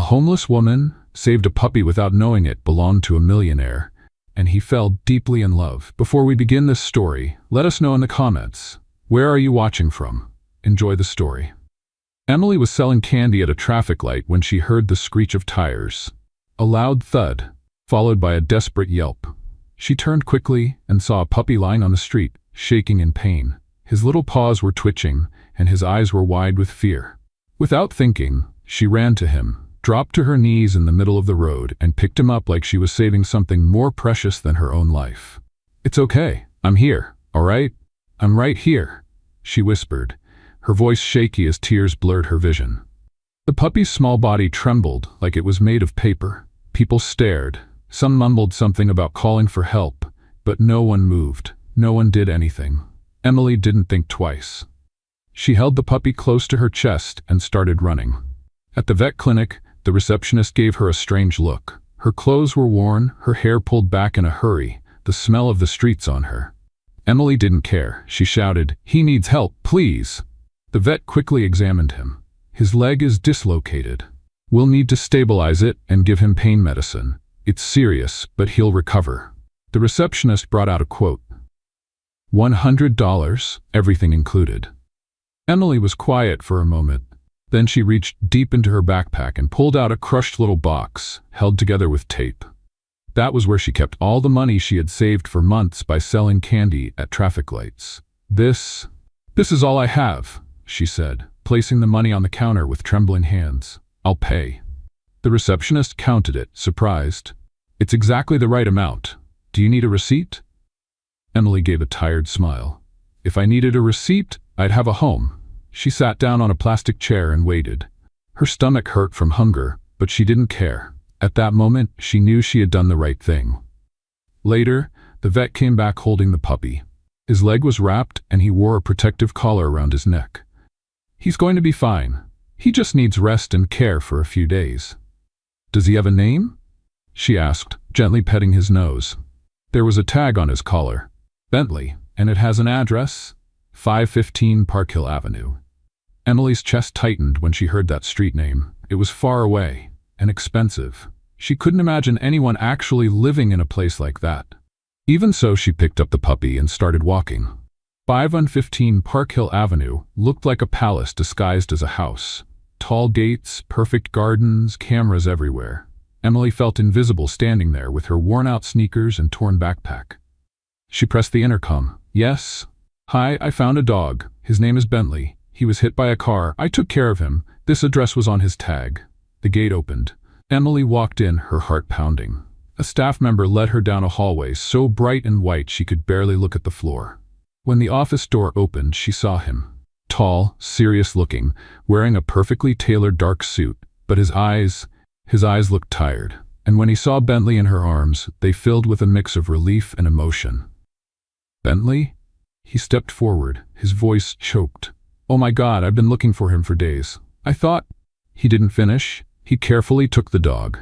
homeless woman saved a puppy without knowing it belonged to a millionaire, and he fell deeply in love. Before we begin this story, let us know in the comments, where are you watching from? Enjoy the story. Emily was selling candy at a traffic light when she heard the screech of tires. A loud thud, followed by a desperate yelp. She turned quickly and saw a puppy lying on the street, shaking in pain. His little paws were twitching, and his eyes were wide with fear. Without thinking, she ran to him, dropped to her knees in the middle of the road, and picked him up like she was saving something more precious than her own life. "It's okay. I'm here, all right? I'm right here," she whispered, her voice shaky as tears blurred her vision. The puppy's small body trembled like it was made of paper. People stared. Some mumbled something about calling for help, but no one moved. No one did anything. Emily didn't think twice. She held the puppy close to her chest and started running. At the vet clinic, the receptionist gave her a strange look. Her clothes were worn, her hair pulled back in a hurry, the smell of the streets on her. Emily didn't care. She shouted, "He needs help, please." The vet quickly examined him. "His leg is dislocated. We'll need to stabilize it and give him pain medicine. It's serious, but he'll recover." The receptionist brought out a quote. $100, everything included. Emily was quiet for a moment. Then she reached deep into her backpack and pulled out a crushed little box, held together with tape. That was where she kept all the money she had saved for months by selling candy at traffic lights. This is all I have," she said, placing the money on the counter with trembling hands. "I'll pay." The receptionist counted it, surprised. "It's exactly the right amount. Do you need a receipt?" Emily gave a tired smile. "If I needed a receipt, I'd have a home." She sat down on a plastic chair and waited. Her stomach hurt from hunger, but she didn't care. At that moment, she knew she had done the right thing. Later, the vet came back holding the puppy. His leg was wrapped and he wore a protective collar around his neck. "He's going to be fine. He just needs rest and care for a few days." "Does he have a name?" she asked, gently petting his nose. There was a tag on his collar. "Bentley, and it has an address, 515 Park Hill Avenue. Emily's chest tightened when she heard that street name. It was far away and expensive. She couldn't imagine anyone actually living in a place like that. Even so, she picked up the puppy and started walking. 515 Park Hill Avenue looked like a palace disguised as a house. Tall gates, perfect gardens, cameras everywhere. Emily felt invisible standing there with her worn-out sneakers and torn backpack. She pressed the intercom. "Yes? Hi, I found a dog. His name is Bentley. He was hit by a car. I took care of him. This address was on his tag." The gate opened. Emily walked in, her heart pounding. A staff member led her down a hallway so bright and white she could barely look at the floor. When the office door opened, she saw him. Tall, serious-looking, wearing a perfectly tailored dark suit, but his eyes looked tired. And when he saw Bentley in her arms, they filled with a mix of relief and emotion. "Bentley?" He stepped forward, his voice choked. "Oh my God, I've been looking for him for days. I thought—" He didn't finish. He carefully took the dog.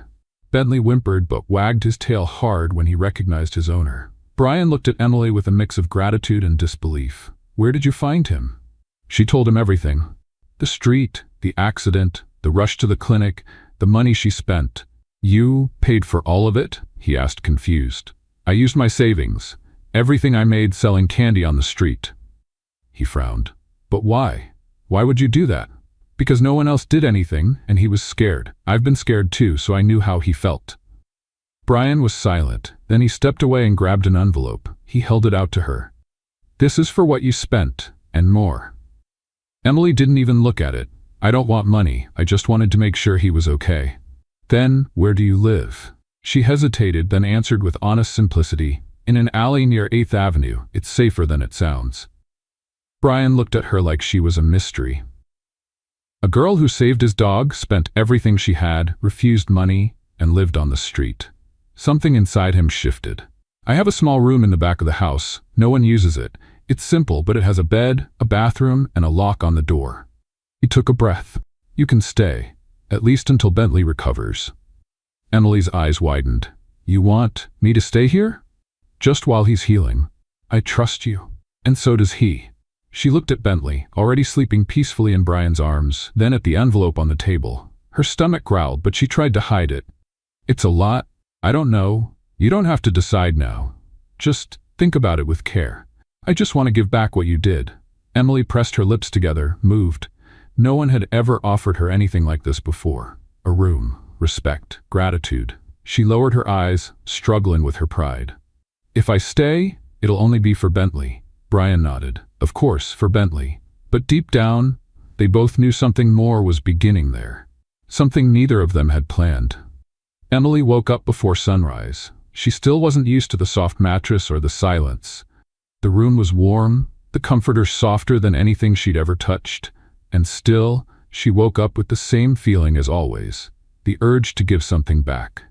Bentley whimpered but wagged his tail hard when he recognized his owner. Brian looked at Emily with a mix of gratitude and disbelief. "Where did you find him?" She told him everything. The street, the accident, the rush to the clinic, the money she spent. "You paid for all of it?" he asked, confused. "I used my savings. Everything I made selling candy on the street." He frowned. "But why? Why would you do that?" "Because no one else did anything, and he was scared. I've been scared too, so I knew how he felt." Brian was silent. Then he stepped away and grabbed an envelope. He held it out to her. "This is for what you spent, and more." Emily didn't even look at it. "I don't want money. I just wanted to make sure he was okay." "Then, where do you live?" She hesitated, then answered with honest simplicity, "In an alley near 8th Avenue. It's safer than it sounds." Brian looked at her like she was a mystery. A girl who saved his dog, spent everything she had, refused money, and lived on the street. Something inside him shifted. "I have a small room in the back of the house. No one uses it. It's simple, but it has a bed, a bathroom, and a lock on the door." He took a breath. "You can stay, at least until Bentley recovers." Emily's eyes widened. "You want me to stay here?" "Just while he's healing. I trust you. And so does he." She looked at Bentley, already sleeping peacefully in Brian's arms, then at the envelope on the table. Her stomach growled, but she tried to hide it. It's a lot. I don't know. You don't have to decide now. Just think about it with care. I just want to give back what you did. Emily pressed her lips together, moved. No one had ever offered her anything like this before. A room, respect, gratitude. She lowered her eyes, struggling with her pride. If I stay, it'll only be for Bentley. Brian nodded. Of course, for Bentley. But deep down, they both knew something more was beginning there. Something neither of them had planned. Emily woke up before sunrise. She still wasn't used to the soft mattress or the silence. The room was warm, the comforter softer than anything she'd ever touched, and still, she woke up with the same feeling as always, the urge to give something back.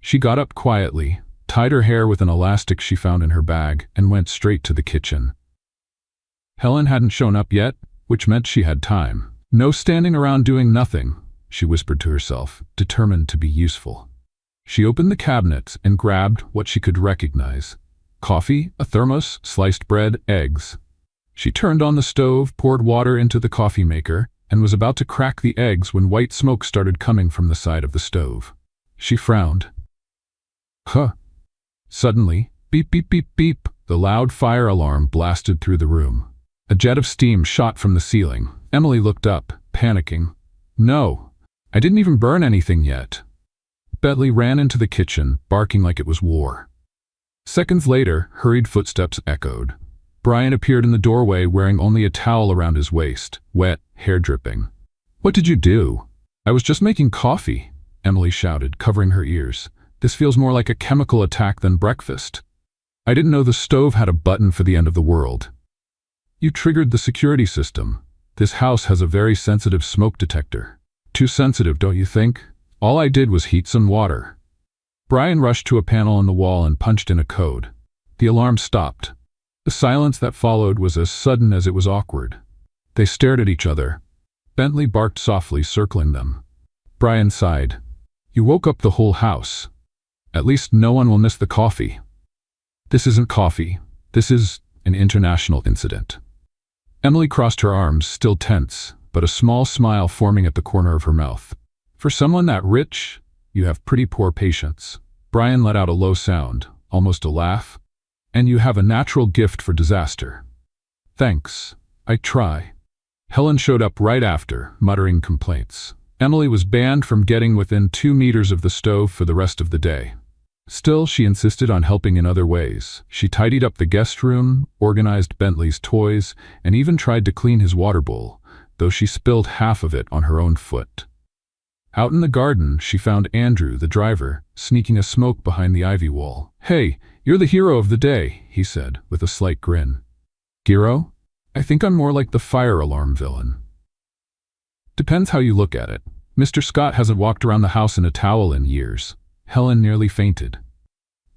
She got up quietly, tied her hair with an elastic she found in her bag, and went straight to the kitchen. Helen hadn't shown up yet, which meant she had time. No standing around doing nothing, she whispered to herself, determined to be useful. She opened the cabinets and grabbed what she could recognize. Coffee, a thermos, sliced bread, eggs. She turned on the stove, poured water into the coffee maker, and was about to crack the eggs when white smoke started coming from the side of the stove. She frowned. Huh. Suddenly, beep beep beep beep, the loud fire alarm blasted through the room. A jet of steam shot from the ceiling. Emily looked up, panicking. No, I didn't even burn anything yet. Bentley ran into the kitchen, barking like it was war. Seconds later, hurried footsteps echoed. Brian appeared in the doorway wearing only a towel around his waist, wet, hair dripping. What did you do? I was just making coffee, Emily shouted, covering her ears. This feels more like a chemical attack than breakfast. I didn't know the stove had a button for the end of the world. You triggered the security system. This house has a very sensitive smoke detector. Too sensitive, don't you think? All I did was heat some water. Brian rushed to a panel on the wall and punched in a code. The alarm stopped. The silence that followed was as sudden as it was awkward. They stared at each other. Bentley barked softly, circling them. Brian sighed. You woke up the whole house. At least no one will miss the coffee. This isn't coffee. This is an international incident. Emily crossed her arms, still tense, but a small smile forming at the corner of her mouth. For someone that rich, you have pretty poor patience. Brian let out a low sound, almost a laugh. And you have a natural gift for disaster. Thanks. I try. Helen showed up right after, muttering complaints. Emily was banned from getting within 2 meters of the stove for the rest of the day. Still, she insisted on helping in other ways. She tidied up the guest room, organized Bentley's toys, and even tried to clean his water bowl, though she spilled half of it on her own foot. Out in the garden, she found Andrew, the driver, sneaking a smoke behind the ivy wall. Hey, you're the hero of the day, he said, with a slight grin. Hero? I think I'm more like the fire alarm villain. Depends how you look at it. Mr. Scott hasn't walked around the house in a towel in years. Helen nearly fainted.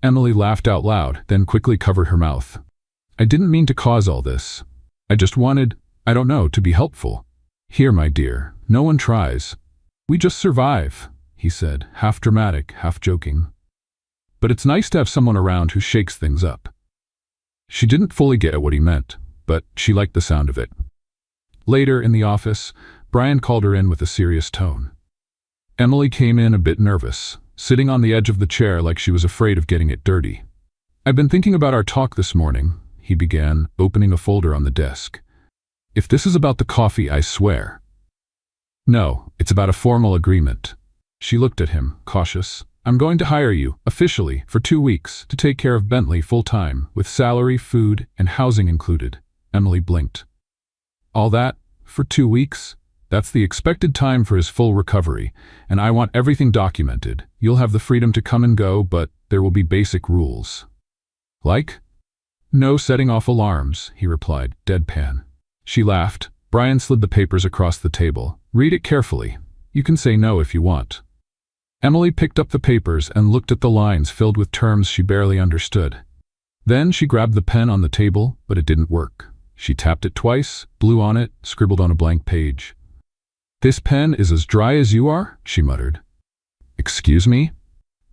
Emily laughed out loud, then quickly covered her mouth. I didn't mean to cause all this. I just wanted, I don't know, to be helpful. Here, my dear, no one tries. We just survive, he said, half dramatic, half joking. But it's nice to have someone around who shakes things up. She didn't fully get what he meant, but she liked the sound of it. Later, in the office, Brian called her in with a serious tone. Emily came in a bit nervous, sitting on the edge of the chair like she was afraid of getting it dirty. I've been thinking about our talk this morning, he began, opening a folder on the desk. If this is about the coffee, I swear. No, it's about a formal agreement. She looked at him, cautious. I'm going to hire you, officially, for 2 weeks, to take care of Bentley full-time, with salary, food, and housing included. Emily blinked. All that? For 2 weeks? That's the expected time for his full recovery, and I want everything documented. You'll have the freedom to come and go, but there will be basic rules. Like? No setting off alarms, he replied, deadpan. She laughed. Brian slid the papers across the table. Read it carefully. You can say no if you want. Emily picked up the papers and looked at the lines filled with terms she barely understood. Then she grabbed the pen on the table, but it didn't work. She tapped it twice, blew on it, scribbled on a blank page. This pen is as dry as you are, she muttered. Excuse me?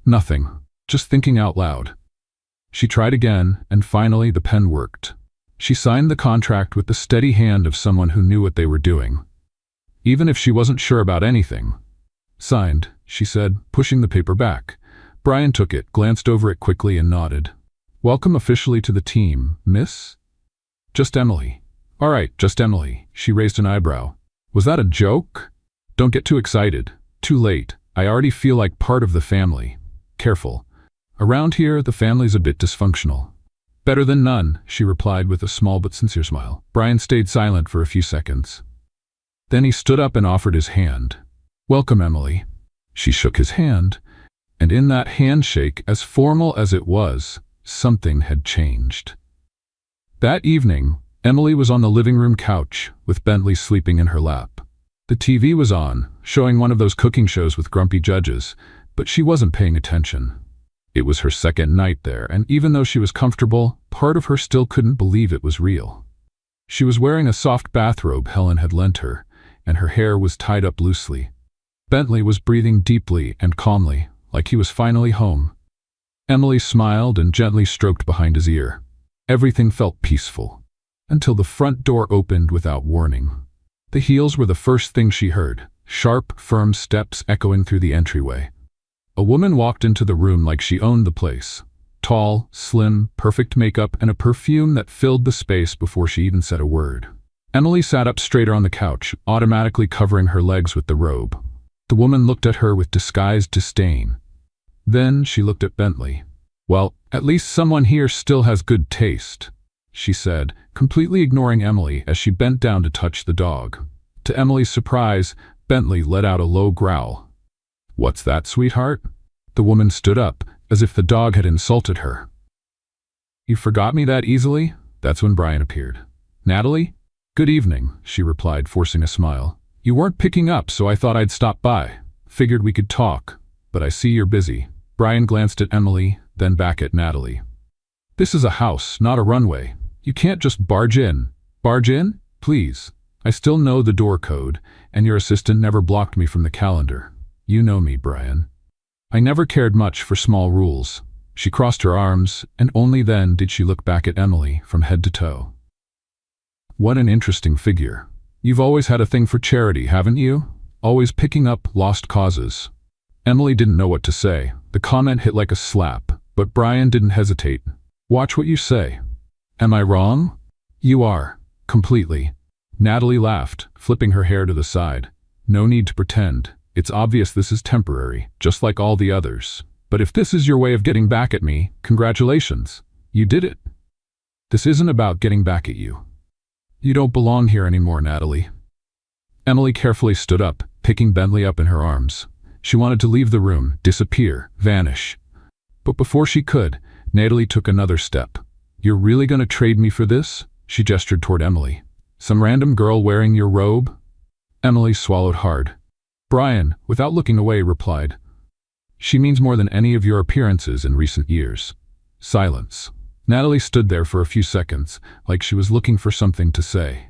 Nothing. Just thinking out loud. She tried again, and finally the pen worked. She signed the contract with the steady hand of someone who knew what they were doing. Even if she wasn't sure about anything, Signed, she said, pushing the paper back. Brian took it, glanced over it quickly and nodded. Welcome officially to the team, miss? Just Emily. All right, just Emily. She raised an eyebrow. Was that a joke? Don't get too excited. Too late. I already feel like part of the family. Careful. Around here, the family's a bit dysfunctional. Better than none, she replied with a small but sincere smile. Brian stayed silent for a few seconds. Then he stood up and offered his hand. Welcome, Emily. She shook his hand, and in that handshake, as formal as it was, something had changed. That evening, Emily was on the living room couch, with Bentley sleeping in her lap. The TV was on, showing one of those cooking shows with grumpy judges, but she wasn't paying attention. It was her second night there, and even though she was comfortable, part of her still couldn't believe it was real. She was wearing a soft bathrobe Helen had lent her, and her hair was tied up loosely. Bentley was breathing deeply and calmly, like he was finally home. Emily smiled and gently stroked behind his ear. Everything felt peaceful, until the front door opened without warning. The heels were the first thing she heard, sharp, firm steps echoing through the entryway. A woman walked into the room like she owned the place. Tall, slim, perfect makeup, and a perfume that filled the space before she even said a word. Emily sat up straighter on the couch, automatically covering her legs with the robe. The woman looked at her with disguised disdain. Then she looked at Bentley. Well, at least someone here still has good taste, she said, completely ignoring Emily as she bent down to touch the dog. To Emily's surprise, Bentley let out a low growl. What's that, sweetheart? The woman stood up, as if the dog had insulted her. You forgot me that easily? That's when Brian appeared. Natalie? Good evening, she replied, forcing a smile. You weren't picking up, so I thought I'd stop by. Figured we could talk, but I see you're busy. Brian glanced at Emily, then back at Natalie. This is a house, not a runway. You can't just barge in. Barge in? Please. I still know the door code, and your assistant never blocked me from the calendar. You know me, Brian. I never cared much for small rules. She crossed her arms, and only then did she look back at Emily from head to toe. What an interesting figure. You've always had a thing for charity, haven't you? Always picking up lost causes. Emily didn't know what to say. The comment hit like a slap, but Brian didn't hesitate. Watch what you say. Am I wrong? You are. Completely. Natalie laughed, flipping her hair to the side. No need to pretend. It's obvious this is temporary, just like all the others. But if this is your way of getting back at me, congratulations. You did it. This isn't about getting back at you. You don't belong here anymore, Natalie. Emily carefully stood up, picking Bentley up in her arms. She wanted to leave the room, disappear, vanish. But before she could, Natalie took another step. You're really going to trade me for this? She gestured toward Emily. Some random girl wearing your robe? Emily swallowed hard. Brian, without looking away, replied, She means more than any of your appearances in recent years. Silence. Natalie stood there for a few seconds, like she was looking for something to say.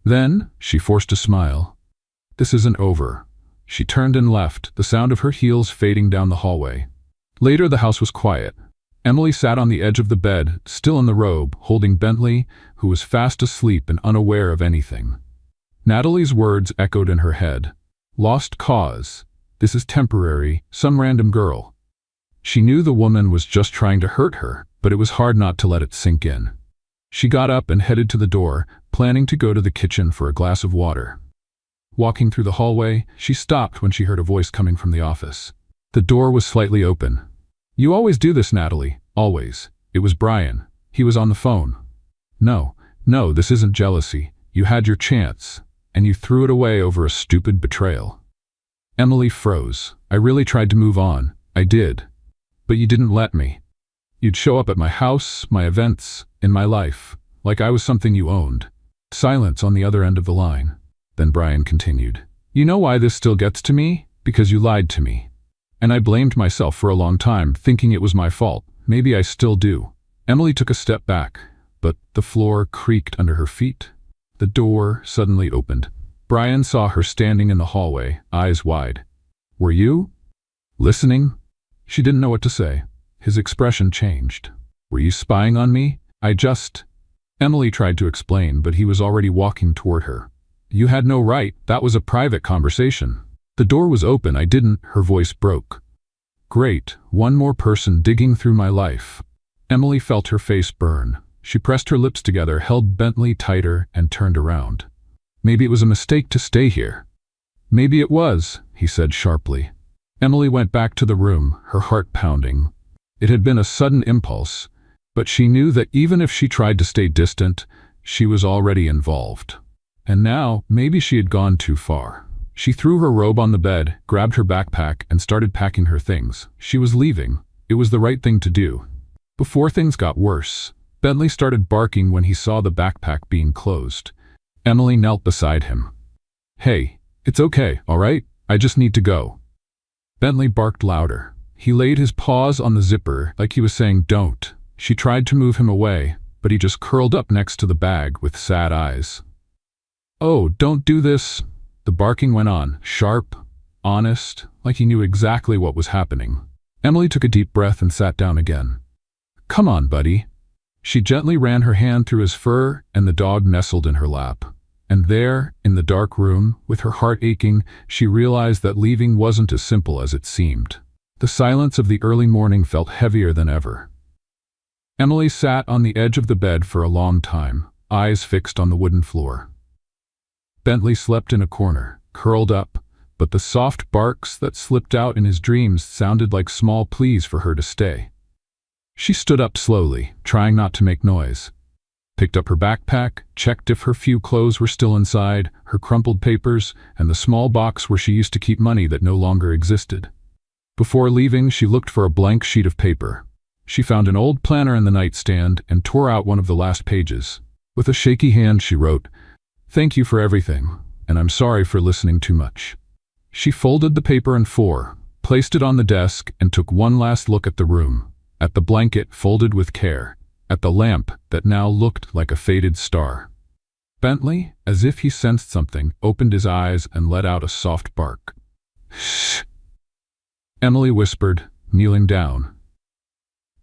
Then, she forced a smile. This isn't over. She turned and left, the sound of her heels fading down the hallway. Later, the house was quiet. Emily sat on the edge of the bed, still in the robe, holding Bentley, who was fast asleep and unaware of anything. Natalie's words echoed in her head. Lost cause. This is temporary, some random girl. She knew the woman was just trying to hurt her, but it was hard not to let it sink in. She got up and headed to the door, planning to go to the kitchen for a glass of water. Walking through the hallway, she stopped when she heard a voice coming from the office. The door was slightly open. You always do this, Natalie. Always. It was Brian. He was on the phone. No, this isn't jealousy. You had your chance, and you threw it away over a stupid betrayal. Emily froze. I really tried to move on. I did. But you didn't let me. You'd show up at my house, my events, in my life, like I was something you owned. Silence on the other end of the line. Then Brian continued. You know why this still gets to me? Because you lied to me. And I blamed myself for a long time, thinking it was my fault. Maybe I still do. Emily took a step back, but the floor creaked under her feet. The door suddenly opened. Brian saw her standing in the hallway, eyes wide. Were you listening? She didn't know what to say. His expression changed. Were you spying on me? Emily tried to explain, but he was already walking toward her. You had no right. That was a private conversation. The door was open, her voice broke. Great, one more person digging through my life. Emily felt her face burn. She pressed her lips together, held Bentley tighter, and turned around. Maybe it was a mistake to stay here. Maybe it was, he said sharply. Emily went back to the room, her heart pounding. It had been a sudden impulse, but she knew that even if she tried to stay distant, she was already involved. And now, maybe she had gone too far. She threw her robe on the bed, grabbed her backpack, and started packing her things. She was leaving. It was the right thing to do. Before things got worse, Bentley started barking when he saw the backpack being closed. Emily knelt beside him. Hey, it's okay, all right? I just need to go. Bentley barked louder. He laid his paws on the zipper like he was saying don't. She tried to move him away, but he just curled up next to the bag with sad eyes. Oh, don't do this. The barking went on, sharp, honest, like he knew exactly what was happening. Emily took a deep breath and sat down again. Come on, buddy. She gently ran her hand through his fur, and the dog nestled in her lap. And there, in the dark room, with her heart aching, she realized that leaving wasn't as simple as it seemed. The silence of the early morning felt heavier than ever. Emily sat on the edge of the bed for a long time, eyes fixed on the wooden floor. Bentley slept in a corner, curled up, but the soft barks that slipped out in his dreams sounded like small pleas for her to stay. She stood up slowly, trying not to make noise. Picked up her backpack, checked if her few clothes were still inside, her crumpled papers, and the small box where she used to keep money that no longer existed. Before leaving, she looked for a blank sheet of paper. She found an old planner in the nightstand and tore out one of the last pages. With a shaky hand, she wrote, "Thank you for everything, and I'm sorry for listening too much." She folded the paper in four, placed it on the desk, and took one last look at the room, at the blanket folded with care, at the lamp that now looked like a faded star. Bentley, as if he sensed something, opened his eyes and let out a soft bark. "Shh," Emily whispered, kneeling down.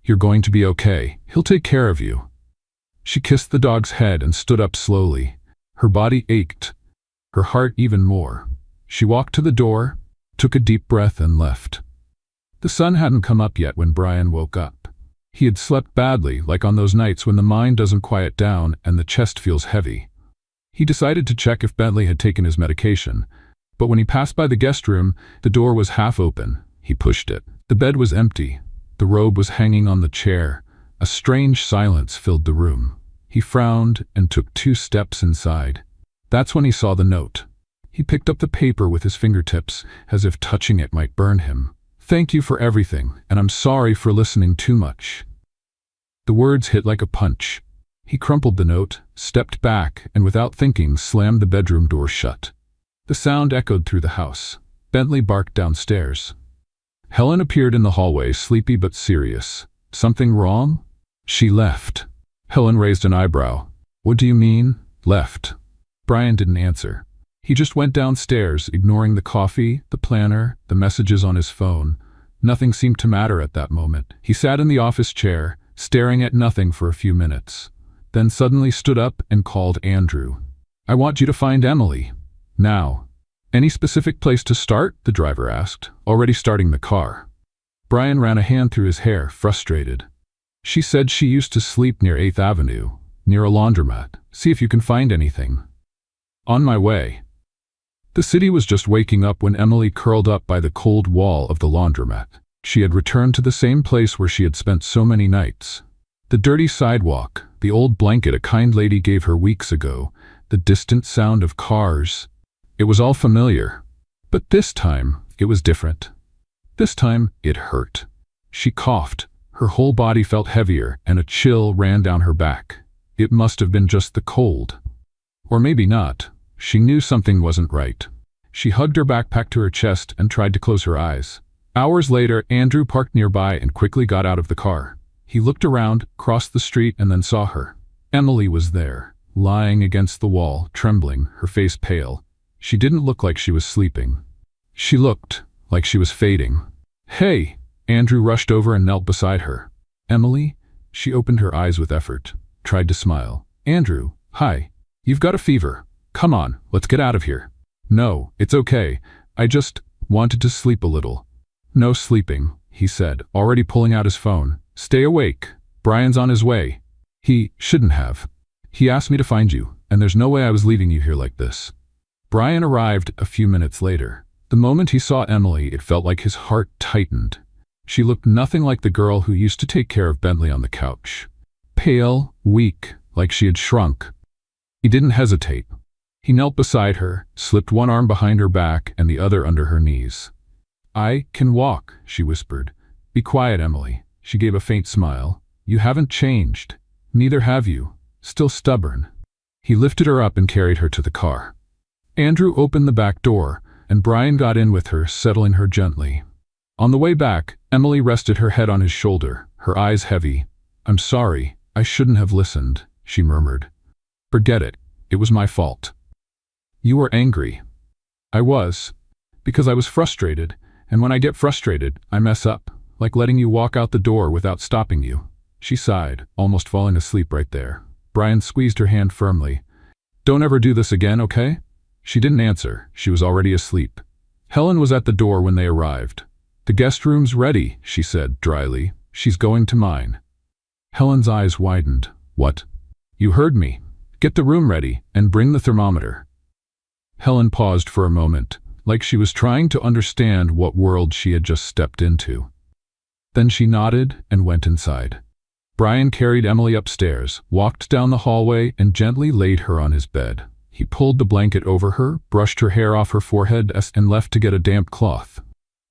"You're going to be okay. He'll take care of you." She kissed the dog's head and stood up slowly. Her body ached, her heart even more. She walked to the door, took a deep breath, and left. The sun hadn't come up yet when Brian woke up. He had slept badly, like on those nights when the mind doesn't quiet down and the chest feels heavy. He decided to check if Bentley had taken his medication, but when he passed by the guest room, the door was half open. He pushed it. The bed was empty. The robe was hanging on the chair. A strange silence filled the room. He frowned and took 2 steps inside. That's when he saw the note. He picked up the paper with his fingertips, as if touching it might burn him. "Thank you for everything, and I'm sorry for listening too much." The words hit like a punch. He crumpled the note, stepped back, and without thinking, slammed the bedroom door shut. The sound echoed through the house. Bentley barked downstairs. Helen appeared in the hallway, sleepy but serious. "Something wrong?" "She left." Helen raised an eyebrow. "What do you mean, left?" Brian didn't answer. He just went downstairs, ignoring the coffee, the planner, the messages on his phone. Nothing seemed to matter at that moment. He sat in the office chair, staring at nothing for a few minutes, then suddenly stood up and called Andrew. "I want you to find Emily. Now." "Any specific place to start?" the driver asked, already starting the car. Brian ran a hand through his hair, frustrated. "She said she used to sleep near 8th Avenue, near a laundromat. See if you can find anything." "On my way." The city was just waking up when Emily curled up by the cold wall of the laundromat. She had returned to the same place where she had spent so many nights. The dirty sidewalk, the old blanket a kind lady gave her weeks ago, the distant sound of cars. It was all familiar. But this time, it was different. This time, it hurt. She coughed. Her whole body felt heavier, and a chill ran down her back. It must have been just the cold. Or maybe not. She knew something wasn't right. She hugged her backpack to her chest and tried to close her eyes. Hours later, Andrew parked nearby and quickly got out of the car. He looked around, crossed the street, and then saw her. Emily was there, lying against the wall, trembling, her face pale. She didn't look like she was sleeping. She looked like she was fading. "Hey!" Andrew rushed over and knelt beside her. "Emily?" She opened her eyes with effort, tried to smile. "Andrew, hi. You've got a fever. Come on, let's get out of here." "No, it's okay. Wanted to sleep a little. No sleeping, he said, already pulling out his phone. Stay awake. Brian's on his way. He shouldn't have. He asked me to find you, and there's no way I was leaving you here like this. Brian arrived a few minutes later. The moment he saw Emily, it felt like his heart tightened. She looked nothing like the girl who used to take care of Bentley on the couch. Pale, weak, like she had shrunk. He didn't hesitate. He knelt beside her, slipped one arm behind her back and the other under her knees. I can walk, she whispered. Be quiet, Emily. She gave a faint smile. You haven't changed. Neither have you. Still stubborn. He lifted her up and carried her to the car. Andrew opened the back door, and Brian got in with her, settling her gently. On the way back, Emily rested her head on his shoulder, her eyes heavy. I'm sorry, I shouldn't have listened, she murmured. Forget it. It was my fault. You were angry. I was. Because I was frustrated, and when I get frustrated, I mess up, like letting you walk out the door without stopping you. She sighed, almost falling asleep right there. Brian squeezed her hand firmly. Don't ever do this again, okay? She didn't answer. She was already asleep. Helen was at the door when they arrived. The guest room's ready, she said dryly. She's going to mine. Helen's eyes widened. What? You heard me. Get the room ready, and bring the thermometer. Helen paused for a moment, like she was trying to understand what world she had just stepped into. Then she nodded and went inside. Brian carried Emily upstairs, walked down the hallway, and gently laid her on his bed. He pulled the blanket over her, brushed her hair off her forehead, and left to get a damp cloth.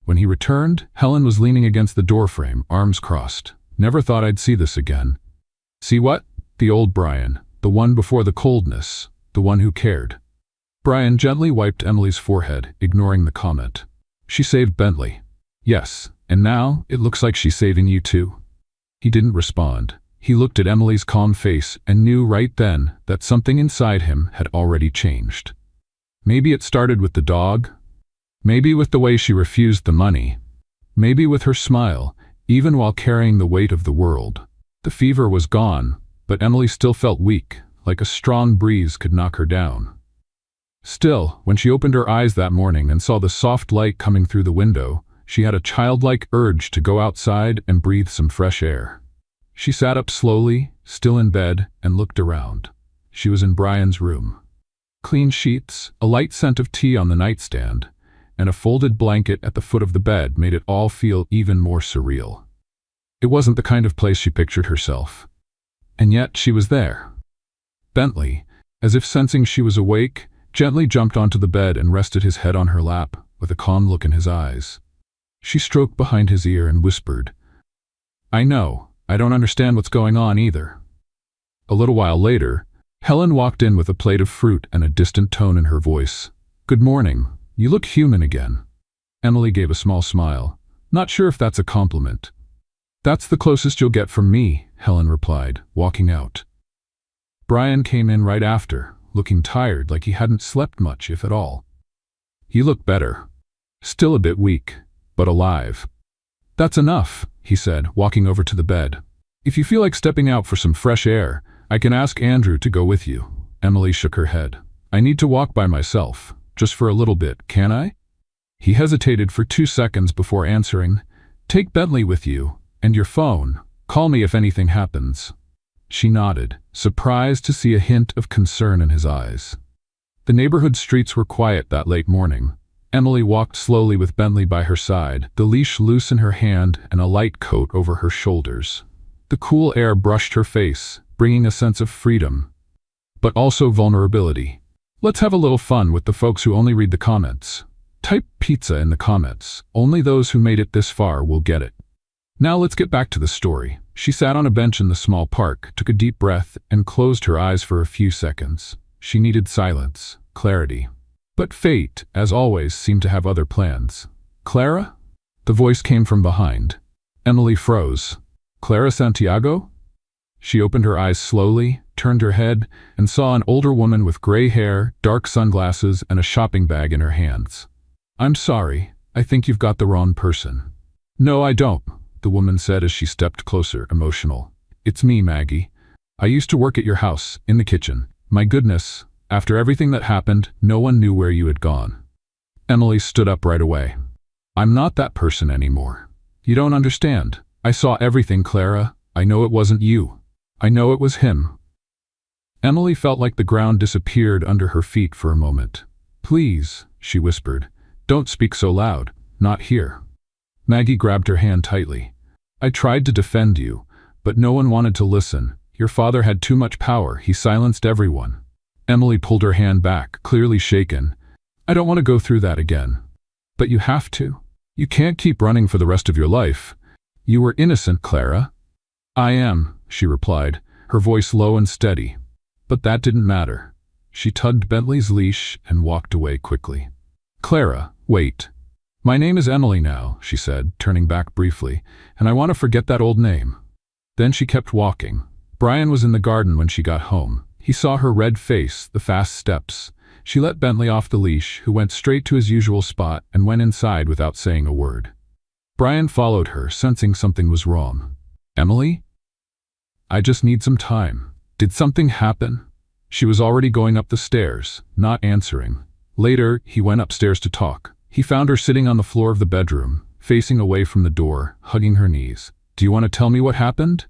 When he returned, Helen was leaning against the doorframe, arms crossed. Never thought I'd see this again. See what? The old Brian, the one before the coldness, the one who cared. Brian gently wiped Emily's forehead, ignoring the comment. She saved Bentley. Yes, and now it looks like she's saving you too. He didn't respond. He looked at Emily's calm face and knew right then that something inside him had already changed. Maybe it started with the dog. Maybe with the way she refused the money. Maybe with her smile, even while carrying the weight of the world. The fever was gone, but Emily still felt weak, like a strong breeze could knock her down. Still, when she opened her eyes that morning and saw the soft light coming through the window, she had a childlike urge to go outside and breathe some fresh air. She sat up slowly, still in bed, and looked around. She was in Brian's room. Clean sheets, a light scent of tea on the nightstand, and a folded blanket at the foot of the bed made it all feel even more surreal. It wasn't the kind of place she pictured herself. And yet she was there. Bentley, as if sensing she was awake, gently jumped onto the bed and rested his head on her lap, with a calm look in his eyes. She stroked behind his ear and whispered, I know. I don't understand what's going on either. A little while later, Helen walked in with a plate of fruit and a distant tone in her voice. Good morning. You look human again. Emily gave a small smile. Not sure if that's a compliment. That's the closest you'll get from me, Helen replied, walking out. Brian came in right after, looking tired, like he hadn't slept much, if at all. He looked better. Still a bit weak, but alive. That's enough, he said, walking over to the bed. If you feel like stepping out for some fresh air, I can ask Andrew to go with you. Emily shook her head. I need to walk by myself, just for a little bit, can I? He hesitated for 2 seconds before answering. Take Bentley with you, and your phone. Call me if anything happens. She nodded, surprised to see a hint of concern in his eyes. The neighborhood streets were quiet that late morning. Emily walked slowly with Bentley by her side, the leash loose in her hand and a light coat over her shoulders. The cool air brushed her face, bringing a sense of freedom, but also vulnerability. Let's have a little fun with the folks who only read the comments. Type pizza in the comments. Only those who made it this far will get it. Now let's get back to the story. She sat on a bench in the small park, took a deep breath, and closed her eyes for a few seconds. She needed silence, clarity. But fate, as always, seemed to have other plans. Clara? The voice came from behind. Emily froze. Clara Santiago? She opened her eyes slowly, turned her head, and saw an older woman with gray hair, dark sunglasses, and a shopping bag in her hands. I'm sorry, I think you've got the wrong person. No, I don't, the woman said as she stepped closer, emotional. It's me, Maggie. I used to work at your house, in the kitchen. My goodness. After everything that happened, no one knew where you had gone. Emily stood up right away. I'm not that person anymore. You don't understand. I saw everything, Clara. I know it wasn't you. I know it was him. Emily felt like the ground disappeared under her feet for a moment. Please, she whispered, don't speak so loud. Not here. Maggie grabbed her hand tightly. I tried to defend you, but no one wanted to listen. Your father had too much power. He silenced everyone. Emily pulled her hand back, clearly shaken. I don't want to go through that again. But you have to. You can't keep running for the rest of your life. You were innocent, Clara. I am, she replied, her voice low and steady. But that didn't matter. She tugged Bentley's leash and walked away quickly. Clara, wait. My name is Emily now, she said, turning back briefly, and I want to forget that old name. Then she kept walking. Brian was in the garden when she got home. He saw her red face, the fast steps. She let Bentley off the leash, who went straight to his usual spot and went inside without saying a word. Brian followed her, sensing something was wrong. Emily? I just need some time. Did something happen? She was already going up the stairs, not answering. Later, he went upstairs to talk. He found her sitting on the floor of the bedroom, facing away from the door, hugging her knees. Do you want to tell me what happened?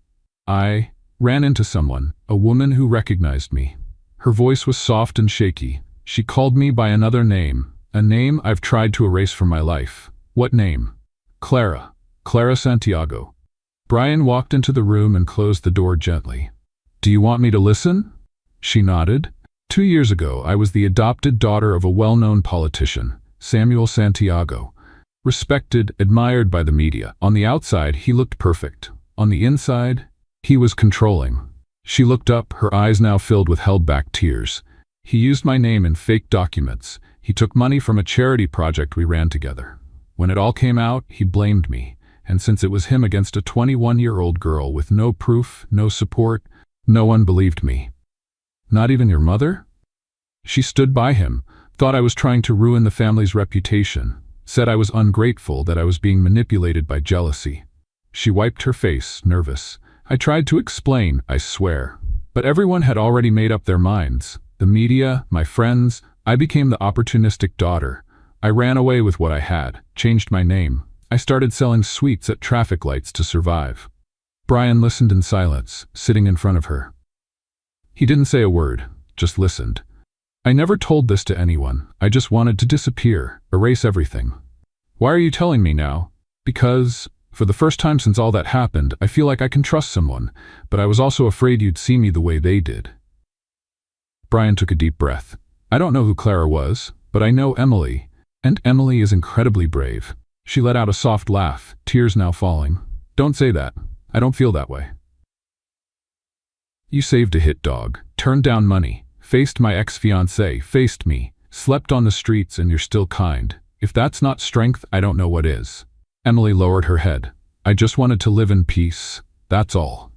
I ran into someone, a woman who recognized me. Her voice was soft and shaky. She called me by another name, a name I've tried to erase from my life. What name? Clara. Clara Santiago. Brian walked into the room and closed the door gently. Do you want me to listen? She nodded. 2 years ago, I was the adopted daughter of a well-known politician, Samuel Santiago. Respected, admired by the media. On the outside, he looked perfect. On the inside, he was controlling. She looked up, her eyes now filled with held-back tears. He used my name in fake documents. He took money from a charity project we ran together. When it all came out, he blamed me. And since it was him against a 21-year-old girl with no proof, no support, no one believed me. Not even your mother? She stood by him, thought I was trying to ruin the family's reputation, said I was ungrateful, that I was being manipulated by jealousy. She wiped her face, nervous. I tried to explain, I swear. But everyone had already made up their minds. The media, my friends. I became the opportunistic daughter. I ran away with what I had, changed my name. I started selling sweets at traffic lights to survive. Brian listened in silence, sitting in front of her. He didn't say a word, just listened. I never told this to anyone. I just wanted to disappear, erase everything. Why are you telling me now? Because, for the first time since all that happened, I feel like I can trust someone, but I was also afraid you'd see me the way they did. Brian took a deep breath. I don't know who Clara was, but I know Emily, and Emily is incredibly brave. She let out a soft laugh, tears now falling. Don't say that. I don't feel that way. You saved a hit dog, turned down money, faced my ex-fiancé, faced me, slept on the streets, and you're still kind. If that's not strength, I don't know what is. Emily lowered her head. I just wanted to live in peace. That's all.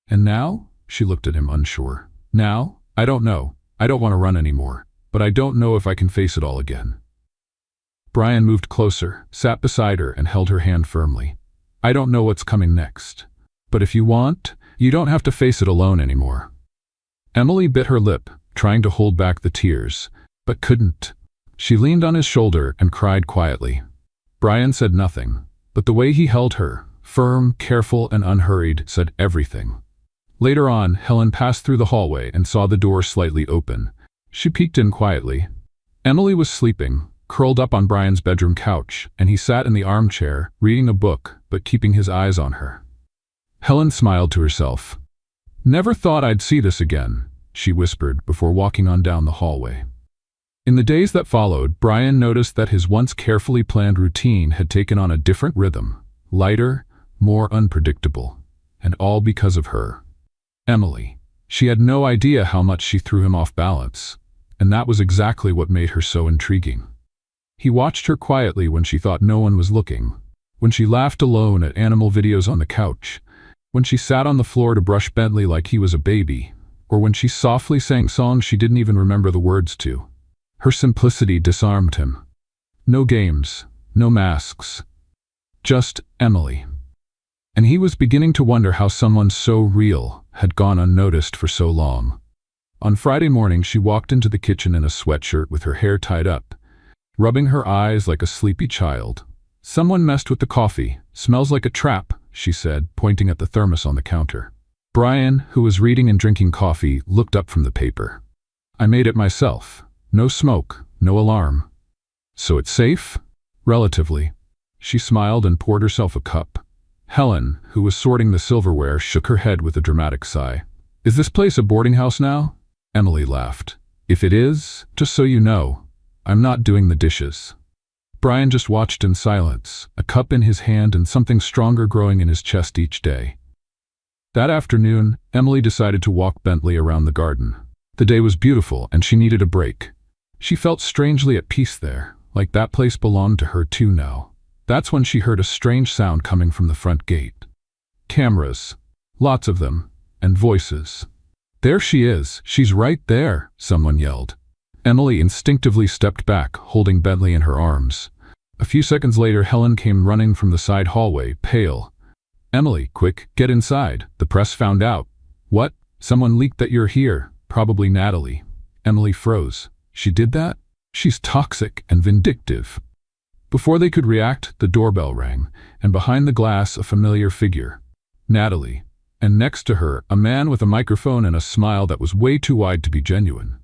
And now? She looked at him unsure. Now? I don't know. I don't want to run anymore. But I don't know if I can face it all again. Brian moved closer, sat beside her, and held her hand firmly. I don't know what's coming next. But if you want, you don't have to face it alone anymore. Emily bit her lip, trying to hold back the tears, but couldn't. She leaned on his shoulder and cried quietly. Brian said nothing, but the way he held her, firm, careful, and unhurried, said everything. Later on, Helen passed through the hallway and saw the door slightly open. She peeked in quietly. Emily was sleeping, curled up on Brian's bedroom couch, and he sat in the armchair, reading a book, but keeping his eyes on her. Helen smiled to herself. Never thought I'd see this again, she whispered before walking on down the hallway. In the days that followed, Brian noticed that his once carefully planned routine had taken on a different rhythm, lighter, more unpredictable, and all because of her. Emily. She had no idea how much she threw him off balance, and that was exactly what made her so intriguing. He watched her quietly when she thought no one was looking, when she laughed alone at animal videos on the couch, when she sat on the floor to brush Bentley like he was a baby, or when she softly sang songs she didn't even remember the words to. Her simplicity disarmed him. No games, no masks, just Emily. And he was beginning to wonder how someone so real had gone unnoticed for so long. On Friday morning, she walked into the kitchen in a sweatshirt with her hair tied up, rubbing her eyes like a sleepy child. Someone messed with the coffee. Smells like a trap, she said, pointing at the thermos on the counter. Brian, who was reading and drinking coffee, looked up from the paper. I made it myself. No smoke, no alarm. So it's safe? Relatively. She smiled and poured herself a cup. Helen, who was sorting the silverware, shook her head with a dramatic sigh. Is this place a boarding house now? Emily laughed. If it is, just so you know, I'm not doing the dishes. Brian just watched in silence, a cup in his hand and something stronger growing in his chest each day. That afternoon, Emily decided to walk Bentley around the garden. The day was beautiful and she needed a break. She felt strangely at peace there, like that place belonged to her too now. That's when she heard a strange sound coming from the front gate. Cameras. Lots of them. And voices. There she is, she's right there, someone yelled. Emily instinctively stepped back, holding Bentley in her arms. A few seconds later, Helen came running from the side hallway, pale. Emily, quick, get inside. The press found out. What? Someone leaked that you're here. Probably Natalie. Emily froze. She did that? She's toxic and vindictive. Before they could react, the doorbell rang, and behind the glass, a familiar figure. Natalie. And next to her, a man with a microphone and a smile that was way too wide to be genuine.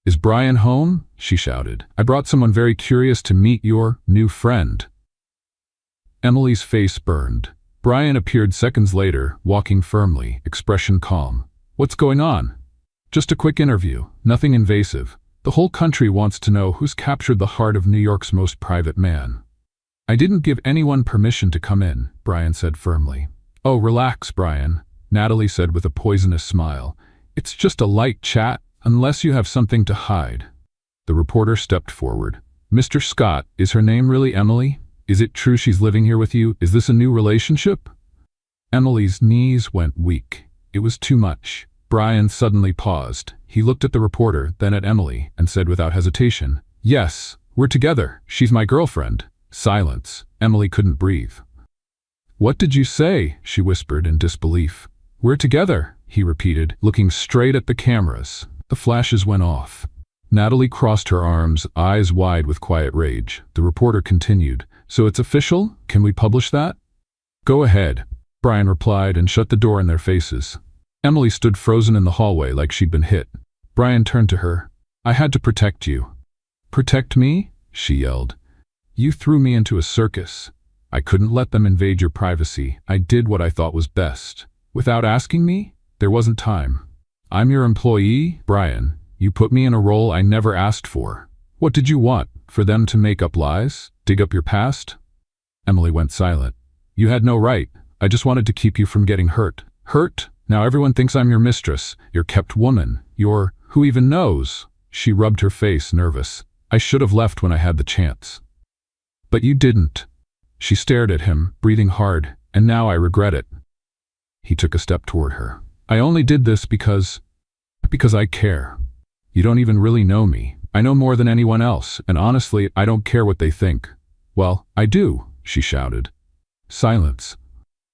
Is Brian home? She shouted. I brought someone very curious to meet your new friend. Emily's face burned. Brian appeared seconds later, walking firmly, expression calm. What's going on? Just a quick interview, nothing invasive. The whole country wants to know who's captured the heart of New York's most private man. I didn't give anyone permission to come in, Brian said firmly. Oh, relax, Brian, Natalie said with a poisonous smile. It's just a light chat, unless you have something to hide. The reporter stepped forward. Mr. Scott, is her name really Emily? Is it true she's living here with you? Is this a new relationship? Emily's knees went weak. It was too much. Brian suddenly paused. He looked at the reporter, then at Emily, and said without hesitation, Yes, we're together. She's my girlfriend. Silence. Emily couldn't breathe. What did you say? She whispered in disbelief. We're together, he repeated, looking straight at the cameras. The flashes went off. Natalie crossed her arms, eyes wide with quiet rage. The reporter continued, So it's official? Can we publish that? Go ahead, Brian replied and shut the door in their faces. Emily stood frozen in the hallway like she'd been hit. Brian turned to her. I had to protect you. Protect me? She yelled. You threw me into a circus. I couldn't let them invade your privacy. I did what I thought was best. Without asking me? There wasn't time. I'm your employee, Brian. You put me in a role I never asked for. What did you want? For them to make up lies? Dig up your past? Emily went silent. You had no right. I just wanted to keep you from getting hurt. Hurt? Now everyone thinks I'm your mistress, your kept woman, your who even knows? She rubbed her face, nervous. I should have left when I had the chance. But you didn't. She stared at him, breathing hard, and now I regret it. He took a step toward her. I only did this because I care. You don't even really know me. I know more than anyone else, and honestly, I don't care what they think. Well, I do, she shouted. Silence.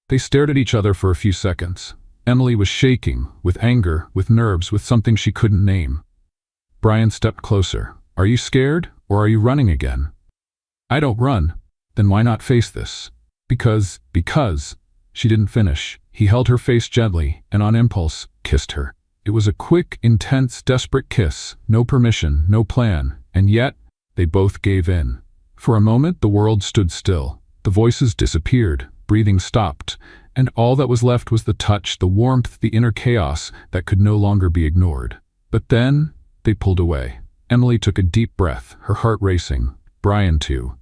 They stared at each other for a few seconds. Emily was shaking, with anger, with nerves, with something she couldn't name. Brian stepped closer. Are you scared, or are you running again? I don't run. Then why not face this? Because. She didn't finish. He held her face gently, and on impulse, kissed her. It was a quick, intense, desperate kiss. No permission, no plan. And yet, they both gave in. For a moment, the world stood still. The voices disappeared. Breathing stopped. And all that was left was the touch, the warmth, the inner chaos that could no longer be ignored. But then, they pulled away. Emily took a deep breath, her heart racing. Brian too.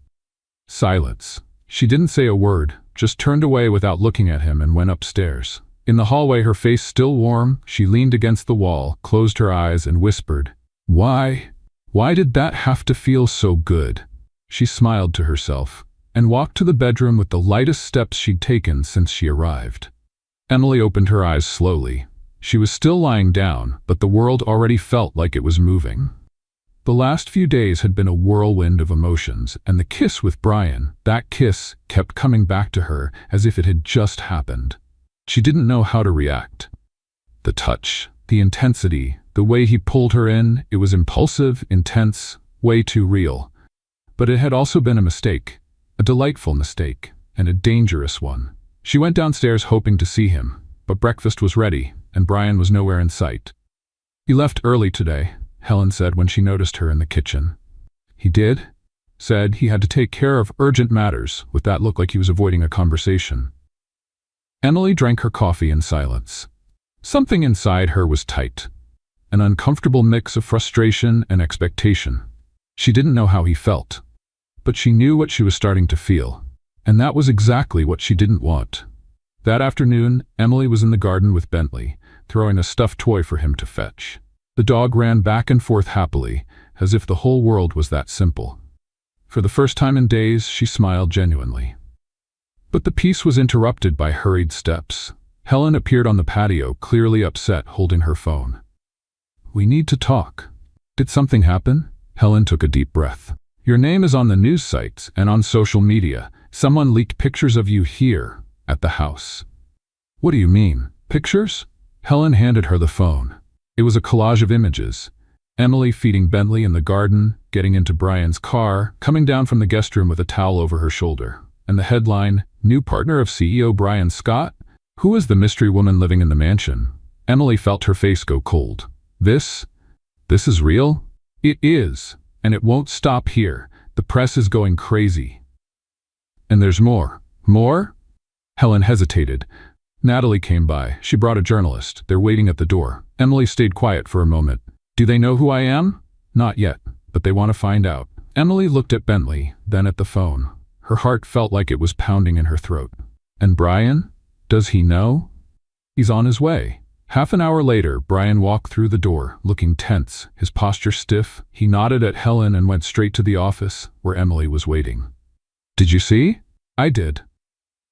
Silence. She didn't say a word, just turned away without looking at him and went upstairs. In the hallway, her face still warm, she leaned against the wall, closed her eyes and whispered, Why? Why did that have to feel so good? She smiled to herself and walked to the bedroom with the lightest steps she'd taken since she arrived. Emily opened her eyes slowly. She was still lying down, but the world already felt like it was moving. The last few days had been a whirlwind of emotions, and the kiss with Brian, that kiss, kept coming back to her as if it had just happened. She didn't know how to react. The touch, the intensity, the way he pulled her in, it was impulsive, intense, way too real. But it had also been a mistake A delightful mistake, and a dangerous one. She went downstairs hoping to see him, but breakfast was ready, and Brian was nowhere in sight. "He left early today," Helen said when she noticed her in the kitchen. "He did?" Said he had to take care of urgent matters, with that look like he was avoiding a conversation. Emily drank her coffee in silence. Something inside her was tight, an uncomfortable mix of frustration and expectation. She didn't know how he felt, but she knew what she was starting to feel, and that was exactly what she didn't want. That afternoon, Emily was in the garden with Bentley, throwing a stuffed toy for him to fetch. The dog ran back and forth happily, as if the whole world was that simple. For the first time in days, she smiled genuinely. But the peace was interrupted by hurried steps. Helen appeared on the patio, clearly upset, holding her phone. "We need to talk." "Did something happen?" Helen took a deep breath. "Your name is on the news sites and on social media. Someone leaked pictures of you here, at the house." "What do you mean? Pictures?" Helen handed her the phone. It was a collage of images. Emily feeding Bentley in the garden, getting into Brian's car, coming down from the guest room with a towel over her shoulder. And the headline, "New partner of CEO Brian Scott? Who is the mystery woman living in the mansion?" Emily felt her face go cold. This is real? It is, and it won't stop here. The press is going crazy. "And there's more." "More?" Helen hesitated. Natalie came by. She brought a journalist. They're waiting at the door. Emily stayed quiet for a moment. "Do they know who I am?" "Not yet, but they want to find out." Emily looked at Bentley, then at the phone. Her heart felt like it was pounding in her throat. "And Brian? Does he know?" "He's on his way." Half an hour later, Brian walked through the door, looking tense, his posture stiff. He nodded at Helen and went straight to the office, where Emily was waiting. "Did you see?" "I did.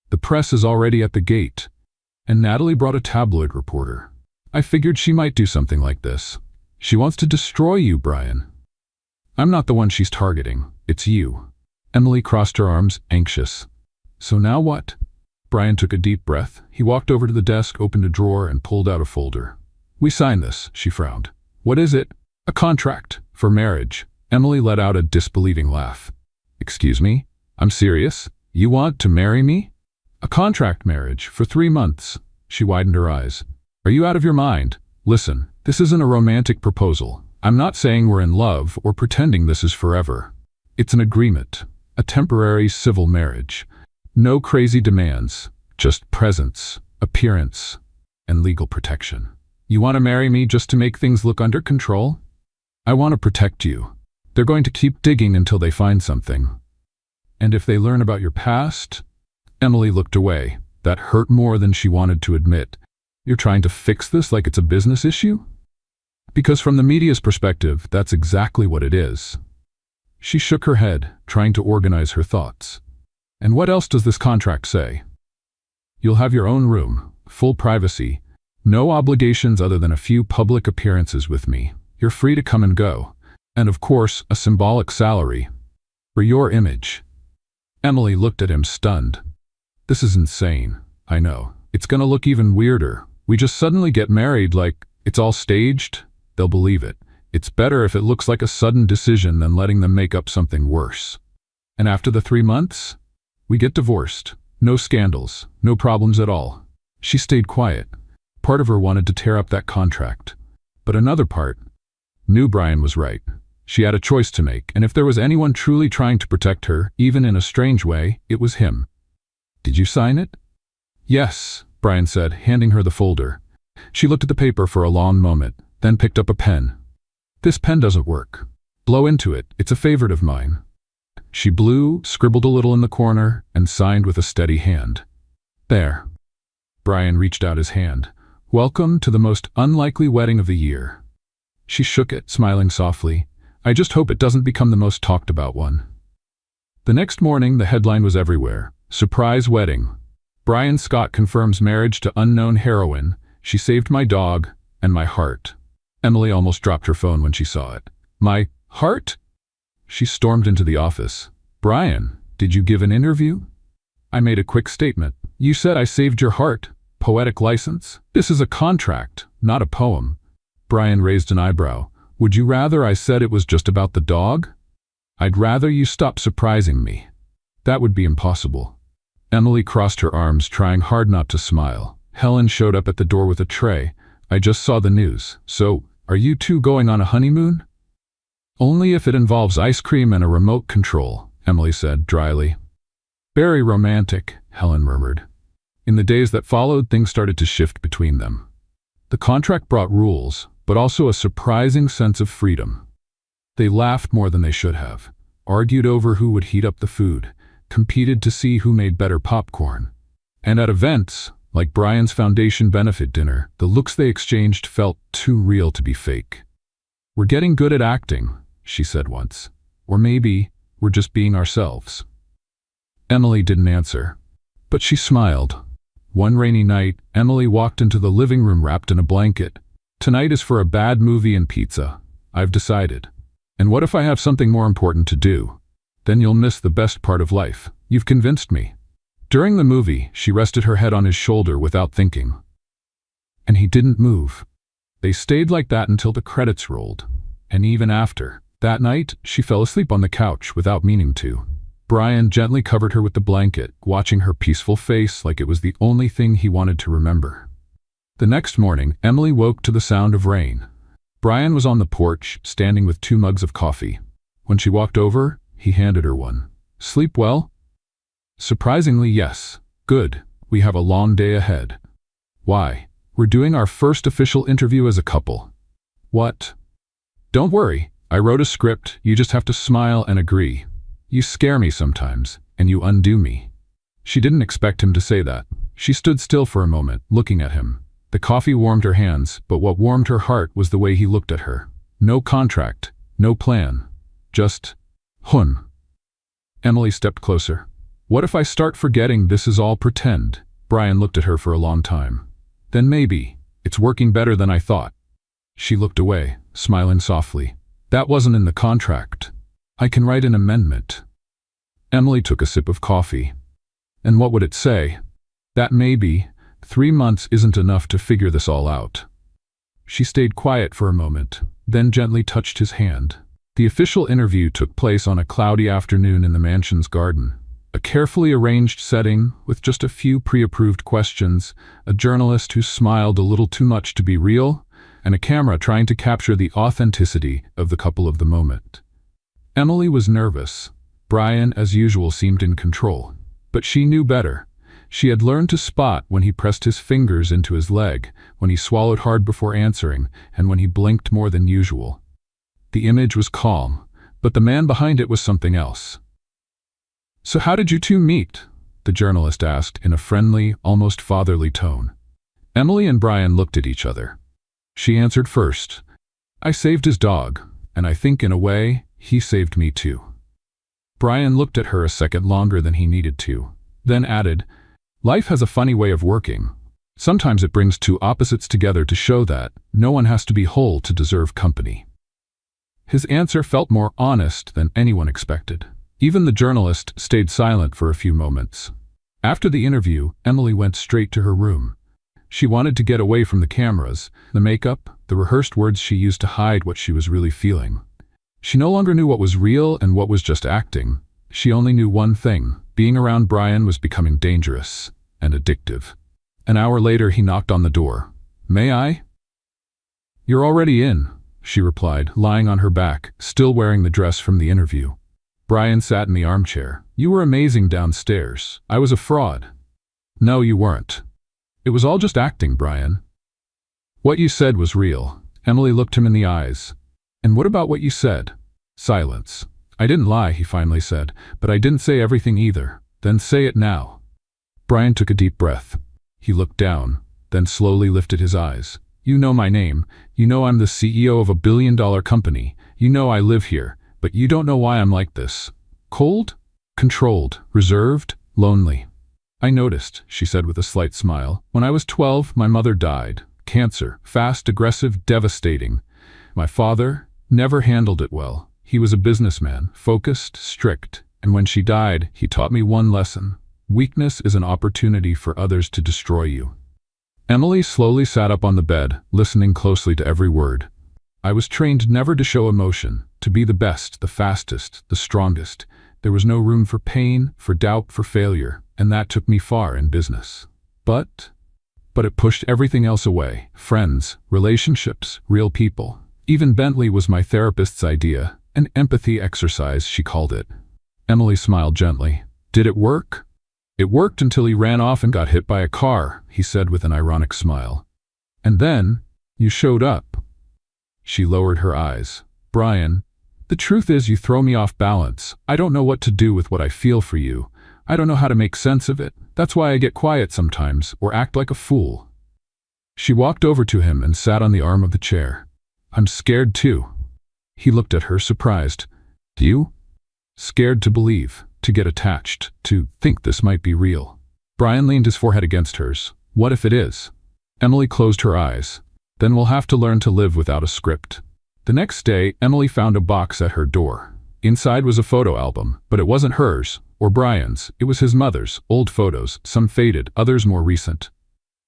The press is already at the gate, and Natalie brought a tabloid reporter. I figured she might do something like this. She wants to destroy you, Brian." "I'm not the one she's targeting. It's you." Emily crossed her arms, anxious. "So now what?" Brian took a deep breath. He walked over to the desk, opened a drawer, and pulled out a folder. "We signed this," she frowned. "What is it?" "A contract. For marriage." Emily let out a disbelieving laugh. "Excuse me? I'm serious. You want to marry me?" "A contract marriage, for 3 months." She widened her eyes. "Are you out of your mind? Listen, this isn't a romantic proposal. I'm not saying we're in love or pretending this is forever. It's an agreement, a temporary civil marriage. No crazy demands, just presence, appearance, and legal protection. You want to marry me just to make things look under control? I want to protect you. They're going to keep digging until they find something. And if they learn about your past..." Emily looked away. That hurt more than she wanted to admit. "You're trying to fix this like it's a business issue?" "Because from the media's perspective, that's exactly what it is." She shook her head, trying to organize her thoughts. "And what else does this contract say?" "You'll have your own room, full privacy, no obligations other than a few public appearances with me. You're free to come and go. And of course, a symbolic salary. For your image." Emily looked at him stunned. "This is insane. I know. It's gonna look even weirder. We just suddenly get married like it's all staged. They'll believe it. It's better if it looks like a sudden decision than letting them make up something worse. And after the 3 months, we get divorced. No scandals, no problems at all." She stayed quiet. Part of her wanted to tear up that contract. But another part knew Brian was right. She had a choice to make, and if there was anyone truly trying to protect her, even in a strange way, it was him. "Did you sign it?" "Yes," Brian said, handing her the folder. She looked at the paper for a long moment, then picked up a pen. "This pen doesn't work. Blow into it. It's a favorite of mine." She blew, scribbled a little in the corner, and signed with a steady hand. "There." Brian reached out his hand. "Welcome to the most unlikely wedding of the year." She shook it, smiling softly. "I just hope it doesn't become the most talked about one." The next morning, the headline was everywhere. "Surprise wedding. Brian Scott confirms marriage to unknown heroine. She saved my dog and my heart." Emily almost dropped her phone when she saw it. "My heart?" She stormed into the office. "Brian, did you give an interview?" "I made a quick statement. You said I saved your heart. Poetic license? This is a contract, not a poem." Brian raised an eyebrow. "Would you rather I said it was just about the dog?" "I'd rather you stop surprising me." That would be impossible. Emily crossed her arms, trying hard not to smile. Helen showed up at the door with a tray. I just saw the news. So, are you two going on a honeymoon? Only if it involves ice cream and a remote control, Emily said dryly. Very romantic, Helen murmured. In the days that followed, things started to shift between them. The contract brought rules, but also a surprising sense of freedom. They laughed more than they should have, argued over who would heat up the food, competed to see who made better popcorn. And at events, like Brian's foundation benefit dinner, the looks they exchanged felt too real to be fake. We're getting good at acting, she said once. Or maybe we're just being ourselves. Emily didn't answer, but she smiled. One rainy night, Emily walked into the living room wrapped in a blanket. Tonight is for a bad movie and pizza. I've decided. And what if I have something more important to do? Then you'll miss the best part of life. You've convinced me. During the movie, she rested her head on his shoulder without thinking. And he didn't move. They stayed like that until the credits rolled. And even after. That night, she fell asleep on the couch without meaning to. Brian gently covered her with the blanket, watching her peaceful face like it was the only thing he wanted to remember. The next morning, Emily woke to the sound of rain. Brian was on the porch, standing with 2 mugs of coffee. When she walked over, he handed her one. Sleep well? Surprisingly, yes. Good. We have a long day ahead. Why? We're doing our first official interview as a couple. What? Don't worry. I wrote a script. You just have to smile and agree. You scare me sometimes, and you undo me. She didn't expect him to say that. She stood still for a moment, looking at him. The coffee warmed her hands, but what warmed her heart was the way he looked at her. No contract, no plan. Just, Hun. Emily stepped closer. What if I start forgetting this is all pretend? Brian looked at her for a long time. Then maybe, it's working better than I thought. She looked away, smiling softly. That wasn't in the contract. I can write an amendment. Emily took a sip of coffee. And what would it say? That maybe 3 months isn't enough to figure this all out. She stayed quiet for a moment, then gently touched his hand. The official interview took place on a cloudy afternoon in the mansion's garden. A carefully arranged setting with just a few pre-approved questions, a journalist who smiled a little too much to be real, and a camera trying to capture the authenticity of the couple of the moment. Emily was nervous. Brian, as usual, seemed in control. But she knew better. She had learned to spot when he pressed his fingers into his leg, when he swallowed hard before answering, and when he blinked more than usual. The image was calm, but the man behind it was something else. So how did you two meet? The journalist asked in a friendly, almost fatherly tone. Emily and Brian looked at each other. She answered first. I saved his dog, and I think in a way, he saved me too. Brian looked at her a second longer than he needed to, then added, Life has a funny way of working. Sometimes it brings 2 opposites together to show that no one has to be whole to deserve company. His answer felt more honest than anyone expected. Even the journalist stayed silent for a few moments. After the interview, Emily went straight to her room. She wanted to get away from the cameras, the makeup, the rehearsed words she used to hide what she was really feeling. She no longer knew what was real and what was just acting. She only knew one thing. Being around Brian was becoming dangerous and addictive. An hour later, he knocked on the door. May I? You're already in, she replied, lying on her back, still wearing the dress from the interview. Brian sat in the armchair. You were amazing downstairs. I was a fraud. No, you weren't. It was all just acting, Brian. What you said was real. Emily looked him in the eyes. And what about what you said? Silence. I didn't lie, he finally said, but I didn't say everything either. Then say it now. Brian took a deep breath. He looked down, then slowly lifted his eyes. You know my name. You know I'm the CEO of a billion-dollar company. You know I live here, but you don't know why I'm like this. Cold? Controlled? Reserved? Lonely? I noticed, she said with a slight smile. When I was 12, my mother died. Cancer. Fast, aggressive, devastating. My father never handled it well. He was a businessman, focused, strict, and when she died, he taught me one lesson. Weakness is an opportunity for others to destroy you. Emily slowly sat up on the bed, listening closely to every word. I was trained never to show emotion, to be the best, the fastest, the strongest. There was no room for pain, for doubt, for failure, and that took me far in business. But it pushed everything else away. Friends, relationships, real people. Even Bentley was my therapist's idea, an empathy exercise, she called it. Emily smiled gently. Did it work? It worked until he ran off and got hit by a car, he said with an ironic smile. And then, you showed up. She lowered her eyes. Brian, the truth is you throw me off balance. I don't know what to do with what I feel for you. I don't know how to make sense of it. That's why I get quiet sometimes, or act like a fool. She walked over to him and sat on the arm of the chair. I'm scared too. He looked at her, surprised. You? Scared to believe, to get attached, to think this might be real. Brian leaned his forehead against hers. What if it is? Emily closed her eyes. Then we'll have to learn to live without a script. The next day, Emily found a box at her door. Inside was a photo album, but it wasn't hers, or Brian's. It was his mother's, old photos, some faded, others more recent.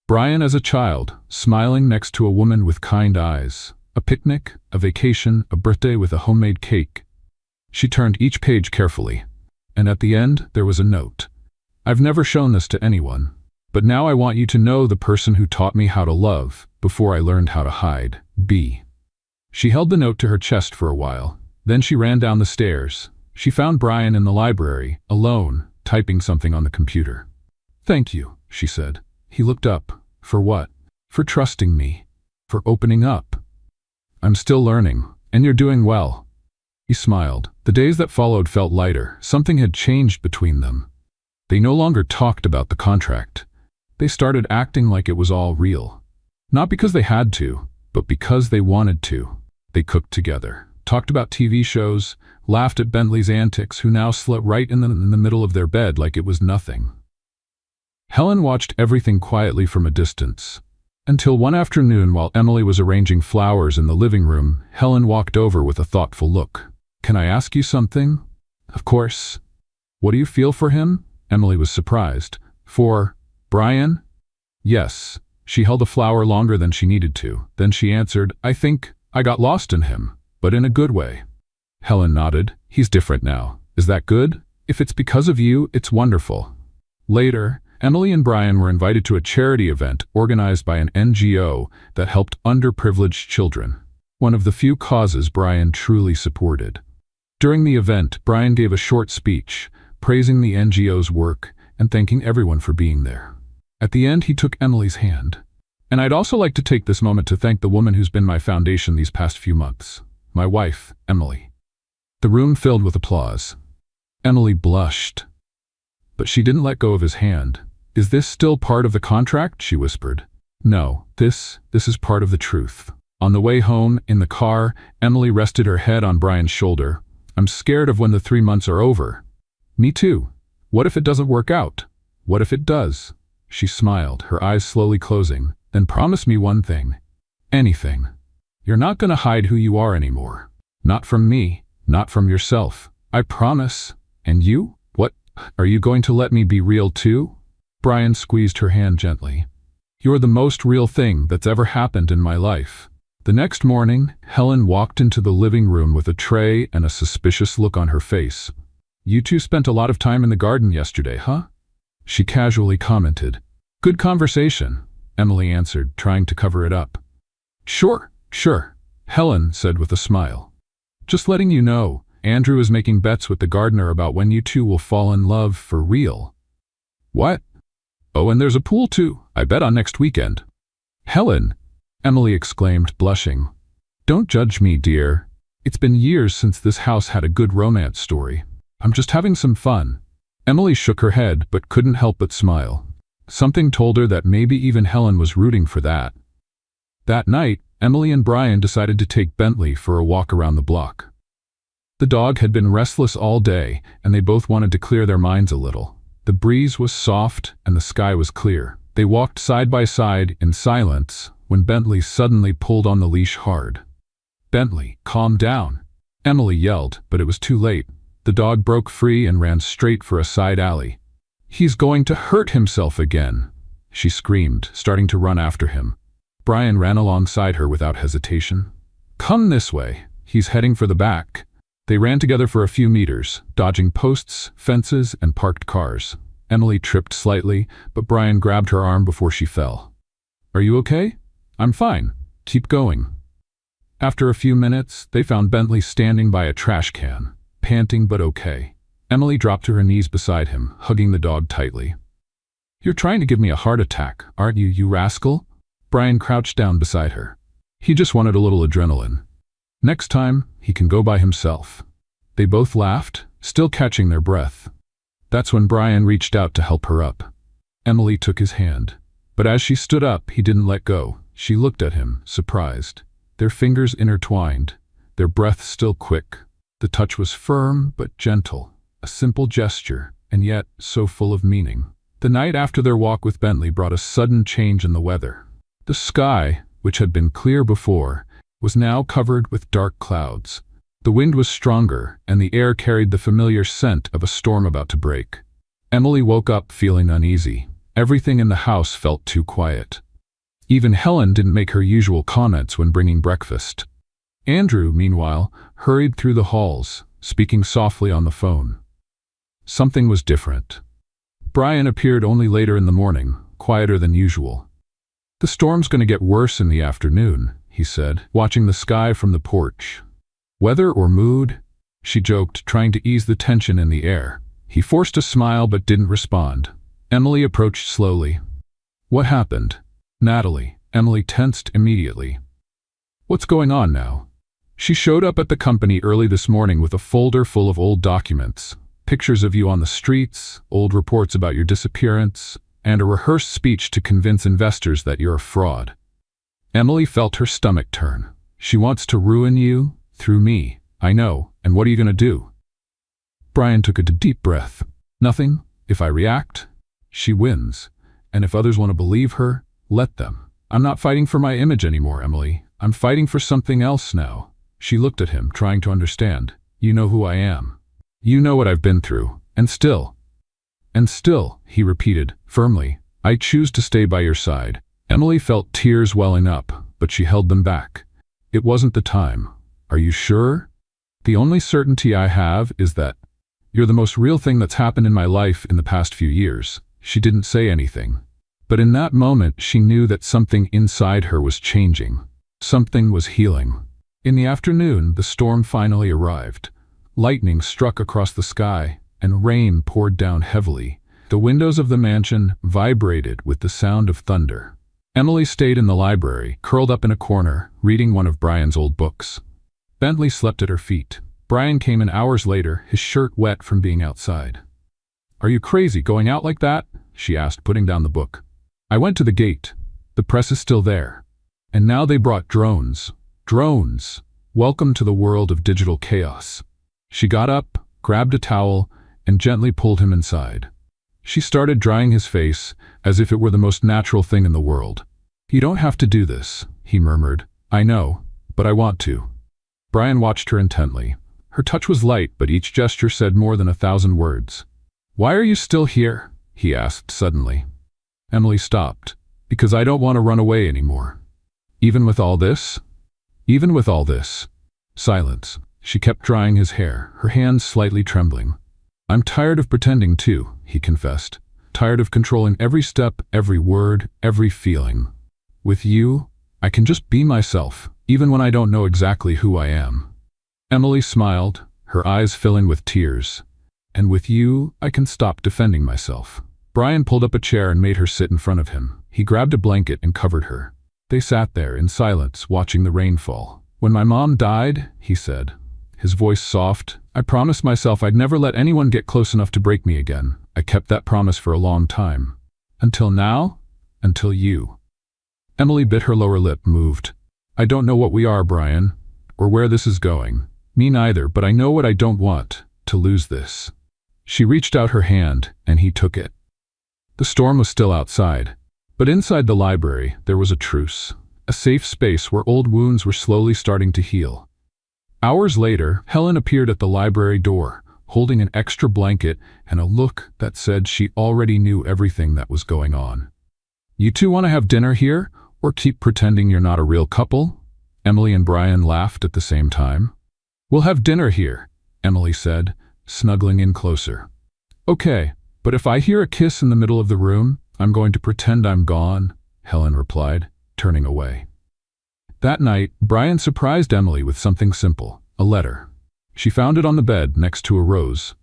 Brian as a child, smiling next to a woman with kind eyes. A picnic, a vacation, a birthday with a homemade cake. She turned each page carefully, and at the end there was a note. I've never shown this to anyone, but now I want you to know the person who taught me how to love, before I learned how to hide. B. She held the note to her chest for a while. Then she ran down the stairs. She found Brian in the library, alone, typing something on the computer. Thank you, she said. He looked up. For what? For trusting me. For opening up. I'm still learning, and you're doing well. He smiled. The days that followed felt lighter. Something had changed between them. They no longer talked about the contract. They started acting like it was all real. Not because they had to, but because they wanted to. They cooked together, talked about TV shows, laughed at Bentley's antics, who now slept right in the middle of their bed like it was nothing. Helen watched everything quietly from a distance. Until one afternoon, while Emily was arranging flowers in the living room, Helen walked over with a thoughtful look. Can I ask you something? Of course. What do you feel for him? Emily was surprised. For Brian? Yes. She held the flower longer than she needed to. Then she answered, I think I got lost in him, but in a good way. Helen nodded. He's different now. Is that good? If it's because of you, it's wonderful. Later, Emily and Brian were invited to a charity event organized by an NGO that helped underprivileged children, one of the few causes Brian truly supported. During the event, Brian gave a short speech, praising the NGO's work and thanking everyone for being there. At the end, he took Emily's hand. And I'd also like to take this moment to thank the woman who's been my foundation these past few months. My wife, Emily. The room filled with applause. Emily blushed. But she didn't let go of his hand. Is this still part of the contract? She whispered. No, this is part of the truth. On the way home, in the car, Emily rested her head on Brian's shoulder. I'm scared of when the 3 months are over. Me too. What if it doesn't work out? What if it does? She smiled, her eyes slowly closing. Then promise me one thing. Anything. You're not going to hide who you are anymore. Not from me, not from yourself. I promise. And you? What? Are you going to let me be real too? Brian squeezed her hand gently. You're the most real thing that's ever happened in my life. The next morning, Helen walked into the living room with a tray and a suspicious look on her face. You two spent a lot of time in the garden yesterday, huh? She casually commented. Good conversation, Emily answered, trying to cover it up. Sure, Helen said with a smile. Just letting you know, Andrew is making bets with the gardener about when you two will fall in love for real. What? Oh, and there's a pool too. I bet on next weekend. Helen, Emily exclaimed, blushing. Don't judge me, dear. It's been years since this house had a good romance story. I'm just having some fun. Emily shook her head, but couldn't help but smile. Something told her that maybe even Helen was rooting for that. That night, Emily and Brian decided to take Bentley for a walk around the block. The dog had been restless all day, and they both wanted to clear their minds a little. The breeze was soft, and the sky was clear. They walked side by side in silence when Bentley suddenly pulled on the leash hard. Bentley, calm down, Emily yelled, but it was too late. The dog broke free and ran straight for a side alley. He's going to hurt himself again, she screamed, starting to run after him. Brian ran alongside her without hesitation. Come this way. He's heading for the back. They ran together for a few meters, dodging posts, fences, and parked cars. Emily tripped slightly, but Brian grabbed her arm before she fell. "Are you okay?" "I'm fine. Keep going." After a few minutes, they found Bentley standing by a trash can, panting but okay. Emily dropped to her knees beside him, hugging the dog tightly. "You're trying to give me a heart attack, aren't you, you rascal?" Brian crouched down beside her. He just wanted a little adrenaline. Next time, he can go by himself. They both laughed, still catching their breath. That's when Brian reached out to help her up. Emily took his hand. But as she stood up, he didn't let go. She looked at him, surprised. Their fingers intertwined, their breath still quick. The touch was firm but gentle, a simple gesture, and yet so full of meaning. The night after their walk with Bentley brought a sudden change in the weather. The sky, which had been clear before, was now covered with dark clouds. The wind was stronger, and the air carried the familiar scent of a storm about to break. Emily woke up feeling uneasy. Everything in the house felt too quiet. Even Helen didn't make her usual comments when bringing breakfast. Andrew, meanwhile, hurried through the halls, speaking softly on the phone. Something was different. Brian appeared only later in the morning, quieter than usual. "The storm's going to get worse in the afternoon," he said, watching the sky from the porch. "Weather or mood?" she joked, trying to ease the tension in the air. He forced a smile but didn't respond. Emily approached slowly. "What happened?" "Natalie." Emily tensed immediately. "What's going on now?" "She showed up at the company early this morning with a folder full of old documents, pictures of you on the streets, old reports about your disappearance, and a rehearsed speech to convince investors that you're a fraud." Emily felt her stomach turn. "She wants to ruin you through me. I know, and what are you going to do?" Brian took a deep breath. "Nothing. If I react, she wins. And if others want to believe her, let them. I'm not fighting for my image anymore, Emily. I'm fighting for something else now." She looked at him, trying to understand. "You know who I am. You know what I've been through. And still," he repeated, firmly, "I choose to stay by your side." Emily felt tears welling up, but she held them back. "It wasn't the time." "Are you sure?" "The only certainty I have is that you're the most real thing that's happened in my life in the past few years." She didn't say anything. But in that moment, she knew that something inside her was changing. Something was healing. In the afternoon, the storm finally arrived. Lightning struck across the sky, and rain poured down heavily. The windows of the mansion vibrated with the sound of thunder. Emily stayed in the library, curled up in a corner, reading one of Brian's old books. Bentley slept at her feet. Brian came in hours later, his shirt wet from being outside. "Are you crazy going out like that?" she asked, putting down the book. "I went to the gate. The press is still there. And now they brought drones. Drones! Welcome to the world of digital chaos." She got up, grabbed a towel, and gently pulled him inside. She started drying his face, as if it were the most natural thing in the world. "You don't have to do this," he murmured. "I know, but I want to." Brian watched her intently. Her touch was light, but each gesture said more than 1,000 words. "Why are you still here?" he asked suddenly. Emily stopped. "Because I don't want to run away anymore." "Even with all this?" "Even with all this." Silence. She kept drying his hair, her hands slightly trembling. "I'm tired of pretending too," he confessed. "Tired of controlling every step, every word, every feeling. With you, I can just be myself, even when I don't know exactly who I am." Emily smiled, her eyes filling with tears. "And with you, I can stop defending myself." Brian pulled up a chair and made her sit in front of him. He grabbed a blanket and covered her. They sat there in silence, watching the rain fall. "When my mom died," he said, his voice soft, "I promised myself I'd never let anyone get close enough to break me again. I kept that promise for a long time. Until now, until you." Emily bit her lower lip, moved. "I don't know what we are, Brian, or where this is going. Me neither, but I know what I don't want, to lose this." She reached out her hand, and he took it. The storm was still outside, but inside the library there was a truce, a safe space where old wounds were slowly starting to heal. Hours later, Helen appeared at the library door, holding an extra blanket and a look that said she already knew everything that was going on. "You two want to have dinner here, or keep pretending you're not a real couple?" Emily and Brian laughed at the same time. "We'll have dinner here," Emily said, snuggling in closer. Okay, but if I hear a kiss in the middle of the room, I'm going to pretend I'm gone, Helen replied, turning away. That night, Brian surprised Emily with something simple, a letter. She found it on the bed next to a rose.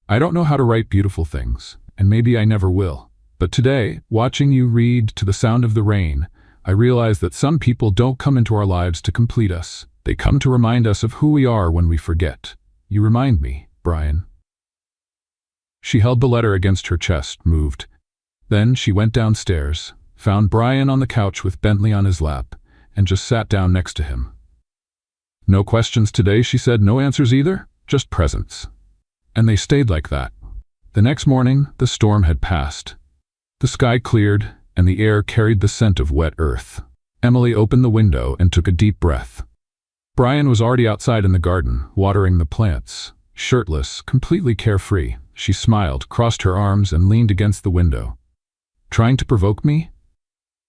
I don't know how to write beautiful things, and maybe I never will. But today, watching you read To the Sound of the Rain, I realized that some people don't come into our lives to complete us. They come to remind us of who we are when we forget. You remind me, Brian. She held the letter against her chest, moved. Then she went downstairs, found Brian on the couch with Bentley on his lap, and just sat down next to him. No questions today, she said, no answers either, just presents. And they stayed like that. The next morning, the storm had passed. The sky cleared, and the air carried the scent of wet earth. Emily opened the window and took a deep breath. Brian was already outside in the garden, watering the plants. Shirtless, completely carefree, she smiled, crossed her arms, and leaned against the window. Trying to provoke me?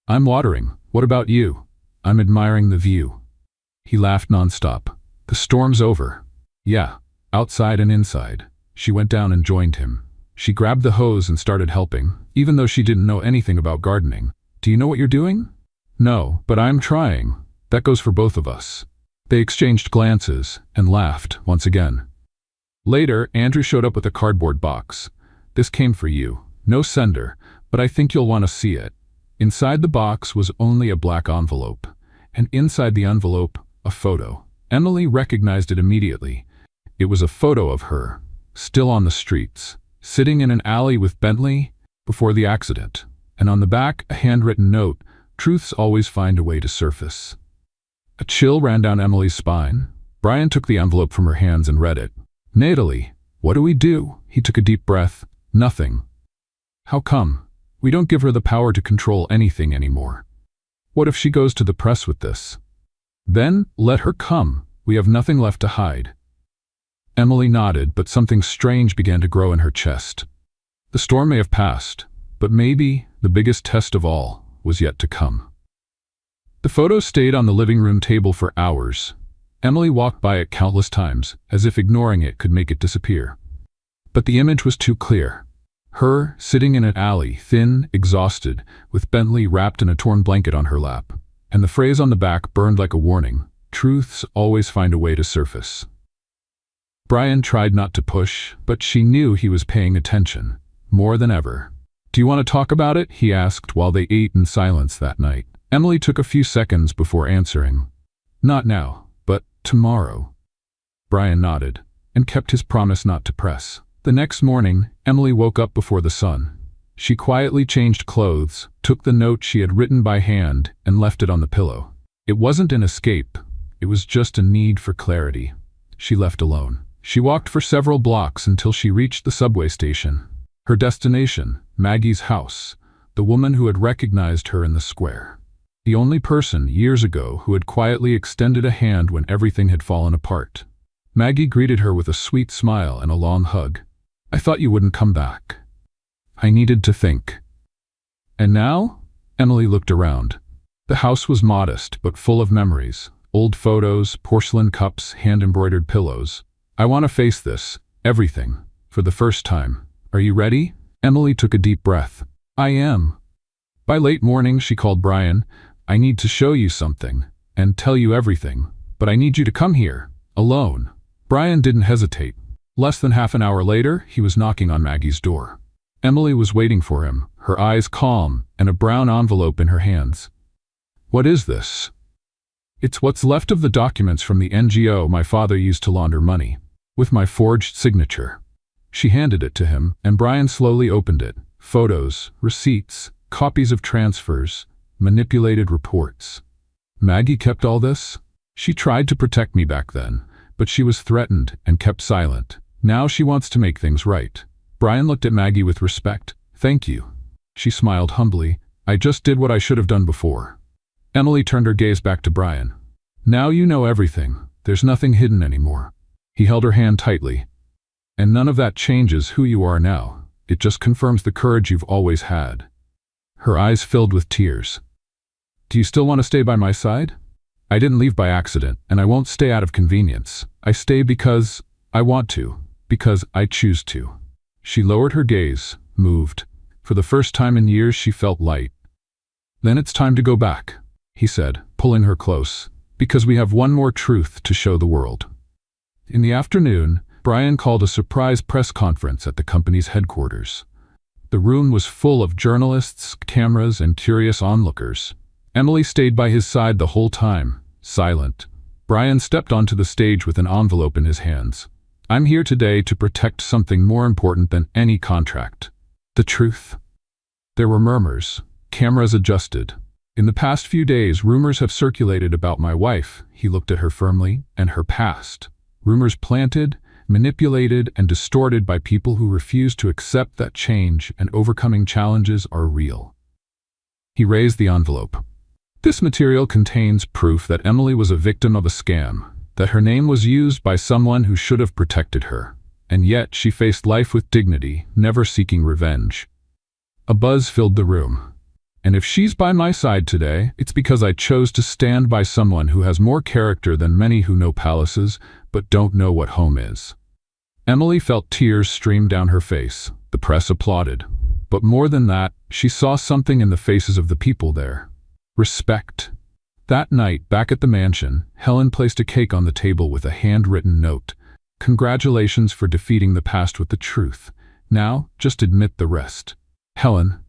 I'm watering. What about you? I'm admiring the view. He laughed nonstop. The storm's over. Yeah, outside and inside. She went down and joined him. She grabbed the hose and started helping, even though she didn't know anything about gardening. Do you know what you're doing? No, but I'm trying. That goes for both of us. They exchanged glances and laughed once again. Later, Andrew showed up with a cardboard box. This came for you. No sender, but I think you'll want to see it. Inside the box was only a black envelope, and inside the envelope, a photo. Emily recognized it immediately. It was a photo of her, still on the streets, sitting in an alley with Bentley before the accident, and on the back a handwritten note, "Truths always find a way to surface." A chill ran down Emily's spine. Brian took the envelope from her hands and read it. "Natalie, what do we do?" He took a deep breath. "Nothing." "How come? We don't give her the power to control anything anymore. What if she goes to the press with this? Then let her come. We have nothing left to hide." Emily nodded, but something strange began to grow in her chest. The storm may have passed, but maybe the biggest test of all was yet to come. The photo stayed on the living room table for hours. Emily walked by it countless times, as if ignoring it could make it disappear. But the image was too clear. Her, sitting in an alley, thin, exhausted, with Bentley wrapped in a torn blanket on her lap. And the phrase on the back burned like a warning. Truths always find a way to surface. Brian tried not to push, but she knew he was paying attention, more than ever. "Do you want to talk about it?" he asked while they ate in silence that night. Emily took a few seconds before answering. "Not now, but tomorrow." Brian nodded, and kept his promise not to press. The next morning, Emily woke up before the sun. She quietly changed clothes, took the note she had written by hand, and left it on the pillow. It wasn't an escape. It was just a need for clarity. She left alone. She walked for several blocks until she reached the subway station. Her destination, Maggie's house, the woman who had recognized her in the square. The only person, years ago, who had quietly extended a hand when everything had fallen apart. Maggie greeted her with a sweet smile and a long hug. "I thought you wouldn't come back." "I needed to think." "And now?" Emily looked around. The house was modest, but full of memories. Old photos, porcelain cups, hand-embroidered pillows. "I want to face this, everything, for the first time. Are you ready?" Emily took a deep breath. "I am." By late morning, she called Brian. "I need to show you something, and tell you everything, but I need you to come here, alone." Brian didn't hesitate. Less than half an hour later, he was knocking on Maggie's door. Emily was waiting for him, her eyes calm, and a brown envelope in her hands. "What is this?" "It's what's left of the documents from the NGO my father used to launder money, with my forged signature." She handed it to him, and Brian slowly opened it. Photos, receipts, copies of transfers, manipulated reports. "Maggie kept all this? She tried to protect me back then, but she was threatened and kept silent. Now she wants to make things right." Brian looked at Maggie with respect. "Thank you." She smiled humbly. "I just did what I should have done before." Emily turned her gaze back to Brian. "Now you know everything. There's nothing hidden anymore." He held her hand tightly. "And none of that changes who you are now. It just confirms the courage you've always had." Her eyes filled with tears. "Do you still want to stay by my side?" "I didn't leave by accident, and I won't stay out of convenience. I stay because I want to, because I choose to. She lowered her gaze, moved. For the first time in years she felt light. Then it's time to go back, he said, pulling her close, because we have one more truth to show the world. In the afternoon, Brian called a surprise press conference at the company's headquarters. The room was full of journalists, cameras, and curious onlookers. Emily stayed by his side the whole time, silent. Brian stepped onto the stage with an envelope in his hands. I'm here today to protect something more important than any contract. The truth. There were murmurs. Cameras adjusted. In the past few days, rumors have circulated about my wife, he looked at her firmly, and her past. Rumors planted, manipulated, and distorted by people who refuse to accept that change and overcoming challenges are real. He raised the envelope. This material contains proof that Emily was a victim of a scam, that her name was used by someone who should have protected her, and yet she faced life with dignity, never seeking revenge. A buzz filled the room. And if she's by my side today, it's because I chose to stand by someone who has more character than many who know palaces, but don't know what home is. Emily felt tears stream down her face. The press applauded. But more than that, she saw something in the faces of the people there. Respect. That night, back at the mansion, Helen placed a cake on the table with a handwritten note. Congratulations for defeating the past with the truth. Now, just admit the rest. Helen.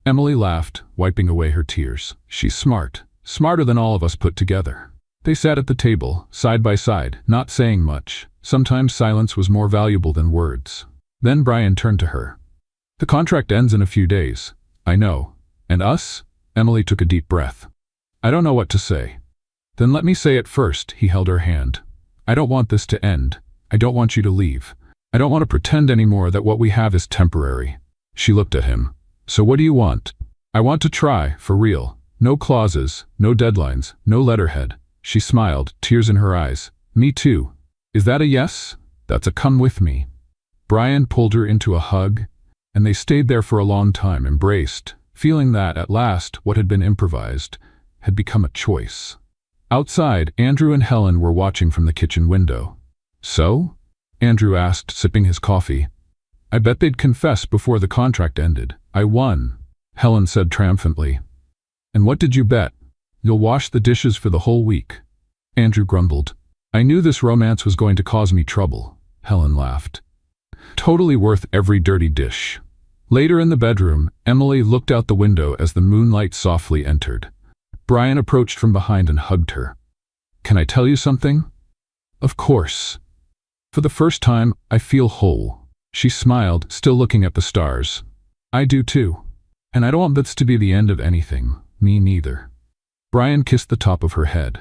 Emily laughed, wiping away her tears. She's smart. Smarter than all of us put together. They sat at the table, side by side, not saying much. Sometimes silence was more valuable than words. Then Brian turned to her. The contract ends in a few days. I know. And us? Emily took a deep breath. I don't know what to say. Then let me say it first, he held her hand. I don't want this to end. I don't want you to leave. I don't want to pretend anymore that what we have is temporary. She looked at him. So what do you want? I want to try, for real. No clauses, no deadlines, no letterhead. She smiled, tears in her eyes. Me too. Is that a yes? That's a come with me. Brian pulled her into a hug, and they stayed there for a long time, embraced, feeling that, at last, what had been improvised had become a choice. Outside, Andrew and Helen were watching from the kitchen window. So? Andrew asked, sipping his coffee. I bet they'd confess before the contract ended. I won, Helen said triumphantly. And what did you bet? You'll wash the dishes for the whole week. Andrew grumbled. I knew this romance was going to cause me trouble, Helen laughed. Totally worth every dirty dish. Later in the bedroom, Emily looked out the window as the moonlight softly entered. Brian approached from behind and hugged her. Can I tell you something? Of course. For the first time, I feel whole. She smiled, still looking at the stars. I do too. And I don't want this to be the end of anything. Me neither. Brian kissed the top of her head.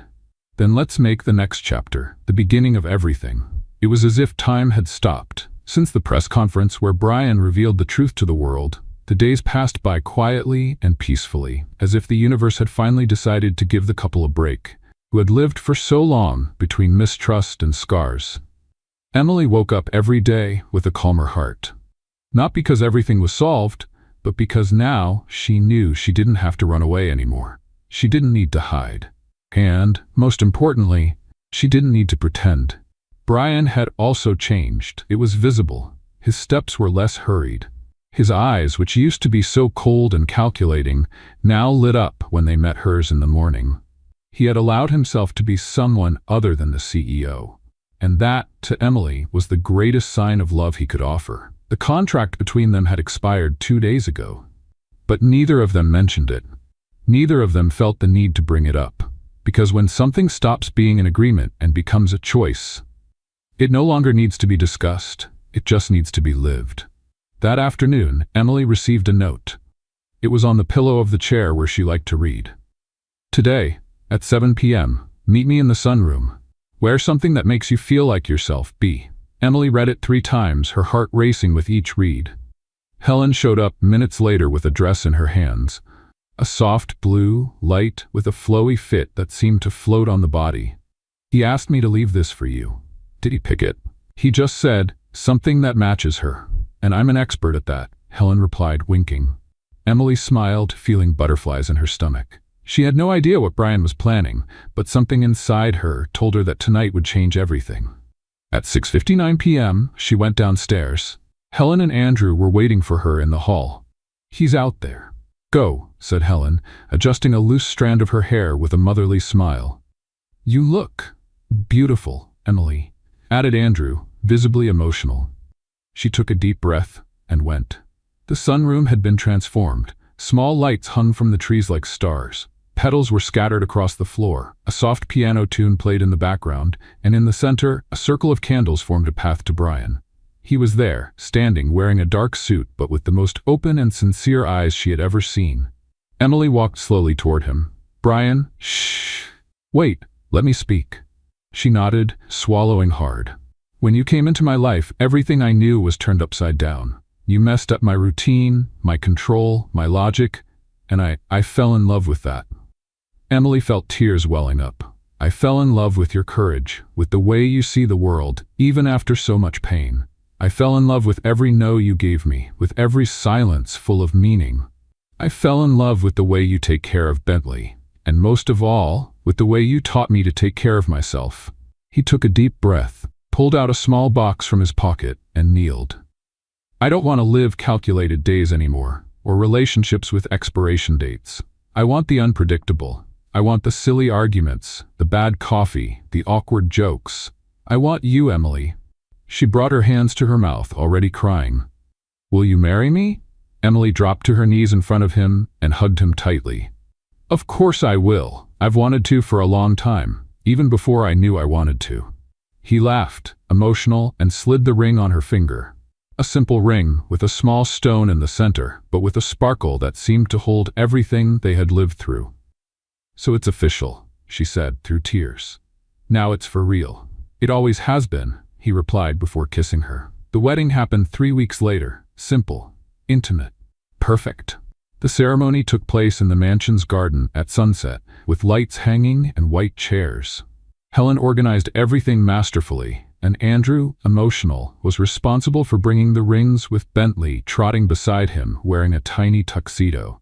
Then let's make the next chapter, the beginning of everything. It was as if time had stopped. Since the press conference where Brian revealed the truth to the world, the days passed by quietly and peacefully, as if the universe had finally decided to give the couple a break, who had lived for so long between mistrust and scars. Emily woke up every day with a calmer heart. Not because everything was solved, but because now she knew she didn't have to run away anymore. She didn't need to hide. And, most importantly, she didn't need to pretend. Brian had also changed. It was visible. His steps were less hurried. His eyes, which used to be so cold and calculating, now lit up when they met hers in the morning. He had allowed himself to be someone other than the CEO. And that, to Emily, was the greatest sign of love he could offer. The contract between them had expired 2 days ago. But neither of them mentioned it. Neither of them felt the need to bring it up. Because when something stops being an agreement and becomes a choice, it no longer needs to be discussed. It just needs to be lived. That afternoon, Emily received a note. It was on the pillow of the chair where she liked to read. Today, at 7 p.m., meet me in the sunroom. Wear something that makes you feel like yourself, B. Emily read it 3 times, her heart racing with each read. Helen showed up minutes later with a dress in her hands. A soft blue, light, with a flowy fit that seemed to float on the body. He asked me to leave this for you. Did he pick it? He just said, something that matches her. And I'm an expert at that, Helen replied, winking. Emily smiled, feeling butterflies in her stomach. She had no idea what Brian was planning, but something inside her told her that tonight would change everything. At 6:59 p.m., she went downstairs. Helen and Andrew were waiting for her in the hall. "He's out there." "Go," said Helen, adjusting a loose strand of her hair with a motherly smile. "You look beautiful, Emily," added Andrew, visibly emotional. She took a deep breath and went. The sunroom had been transformed. Small lights hung from the trees like stars. Petals were scattered across the floor. A soft piano tune played in the background, and in the center, a circle of candles formed a path to Brian. He was there, standing, wearing a dark suit, but with the most open and sincere eyes she had ever seen. Emily walked slowly toward him. "Brian, shh. Wait, let me speak." She nodded, swallowing hard. "When you came into my life, everything I knew was turned upside down. You messed up my routine, my control, my logic, and I fell in love with that." Emily felt tears welling up. "I fell in love with your courage, with the way you see the world, even after so much pain. I fell in love with every no you gave me, with every silence full of meaning. I fell in love with the way you take care of Bentley, and most of all, with the way you taught me to take care of myself." He took a deep breath, pulled out a small box from his pocket, and kneeled. "I don't want to live calculated days anymore, or relationships with expiration dates. I want the unpredictable. I want the silly arguments, the bad coffee, the awkward jokes. I want you, Emily." She brought her hands to her mouth, already crying. "Will you marry me?" Emily dropped to her knees in front of him and hugged him tightly. "Of course I will. I've wanted to for a long time, even before I knew I wanted to." He laughed, emotional, and slid the ring on her finger. A simple ring, with a small stone in the center, but with a sparkle that seemed to hold everything they had lived through. "So it's official," she said through tears. "Now it's for real." "It always has been," he replied before kissing her. The wedding happened 3 weeks later, simple, intimate, perfect. The ceremony took place in the mansion's garden at sunset, with lights hanging and white chairs. Helen organized everything masterfully, and Andrew, emotional, was responsible for bringing the rings, with Bentley trotting beside him wearing a tiny tuxedo.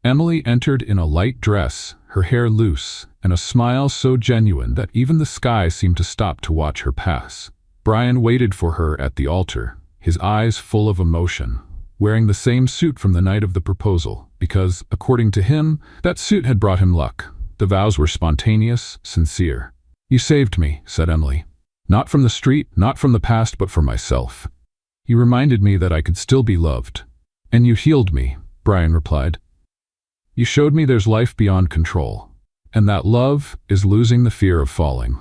Emily entered in a light dress, her hair loose, and a smile so genuine that even the sky seemed to stop to watch her pass. Brian waited for her at the altar, his eyes full of emotion, wearing the same suit from the night of the proposal, because, according to him, that suit had brought him luck. The vows were spontaneous, sincere. "You saved me," said Emily. "Not from the street, not from the past, but for myself. You reminded me that I could still be loved." "And you healed me," Brian replied. "You showed me there's life beyond control, and that love is losing the fear of falling."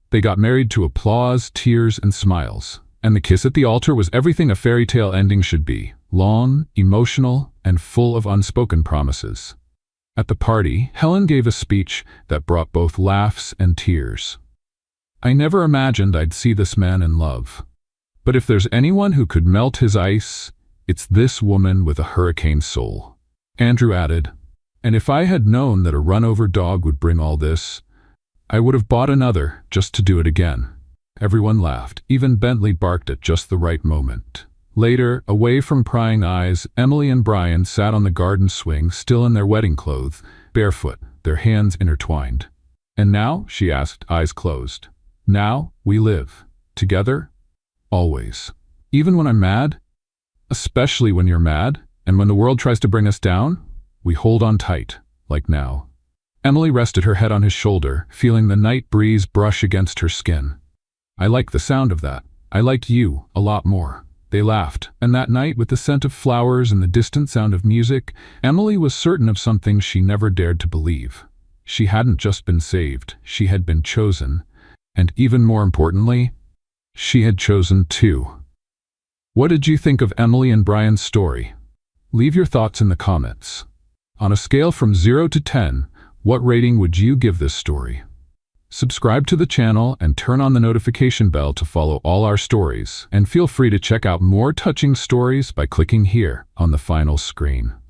They got married to applause, tears, and smiles, and the kiss at the altar was everything a fairy tale ending should be: long, emotional, and full of unspoken promises. At the party, Helen gave a speech that brought both laughs and tears. "I never imagined I'd see this man in love. But if there's anyone who could melt his ice, it's this woman with a hurricane soul." Andrew added, "And if I had known that a run-over dog would bring all this, I would have bought another just to do it again." Everyone laughed. Even Bentley barked at just the right moment. Later, away from prying eyes, Emily and Brian sat on the garden swing, still in their wedding clothes, barefoot, their hands intertwined. "And now?" she asked, eyes closed. "Now, we live. Together. Always. Even when I'm mad. Especially when you're mad, and when the world tries to bring us down, we hold on tight, like now." Emily rested her head on his shoulder, feeling the night breeze brush against her skin. "I like the sound of that. I liked you a lot more." They laughed, and that night, with the scent of flowers and the distant sound of music, Emily was certain of something she never dared to believe. She hadn't just been saved, she had been chosen, and even more importantly, she had chosen too. What did you think of Emily and Brian's story? Leave your thoughts in the comments. On a scale from 0 to 10, what rating would you give this story? Subscribe to the channel and turn on the notification bell to follow all our stories, and feel free to check out more touching stories by clicking here on the final screen.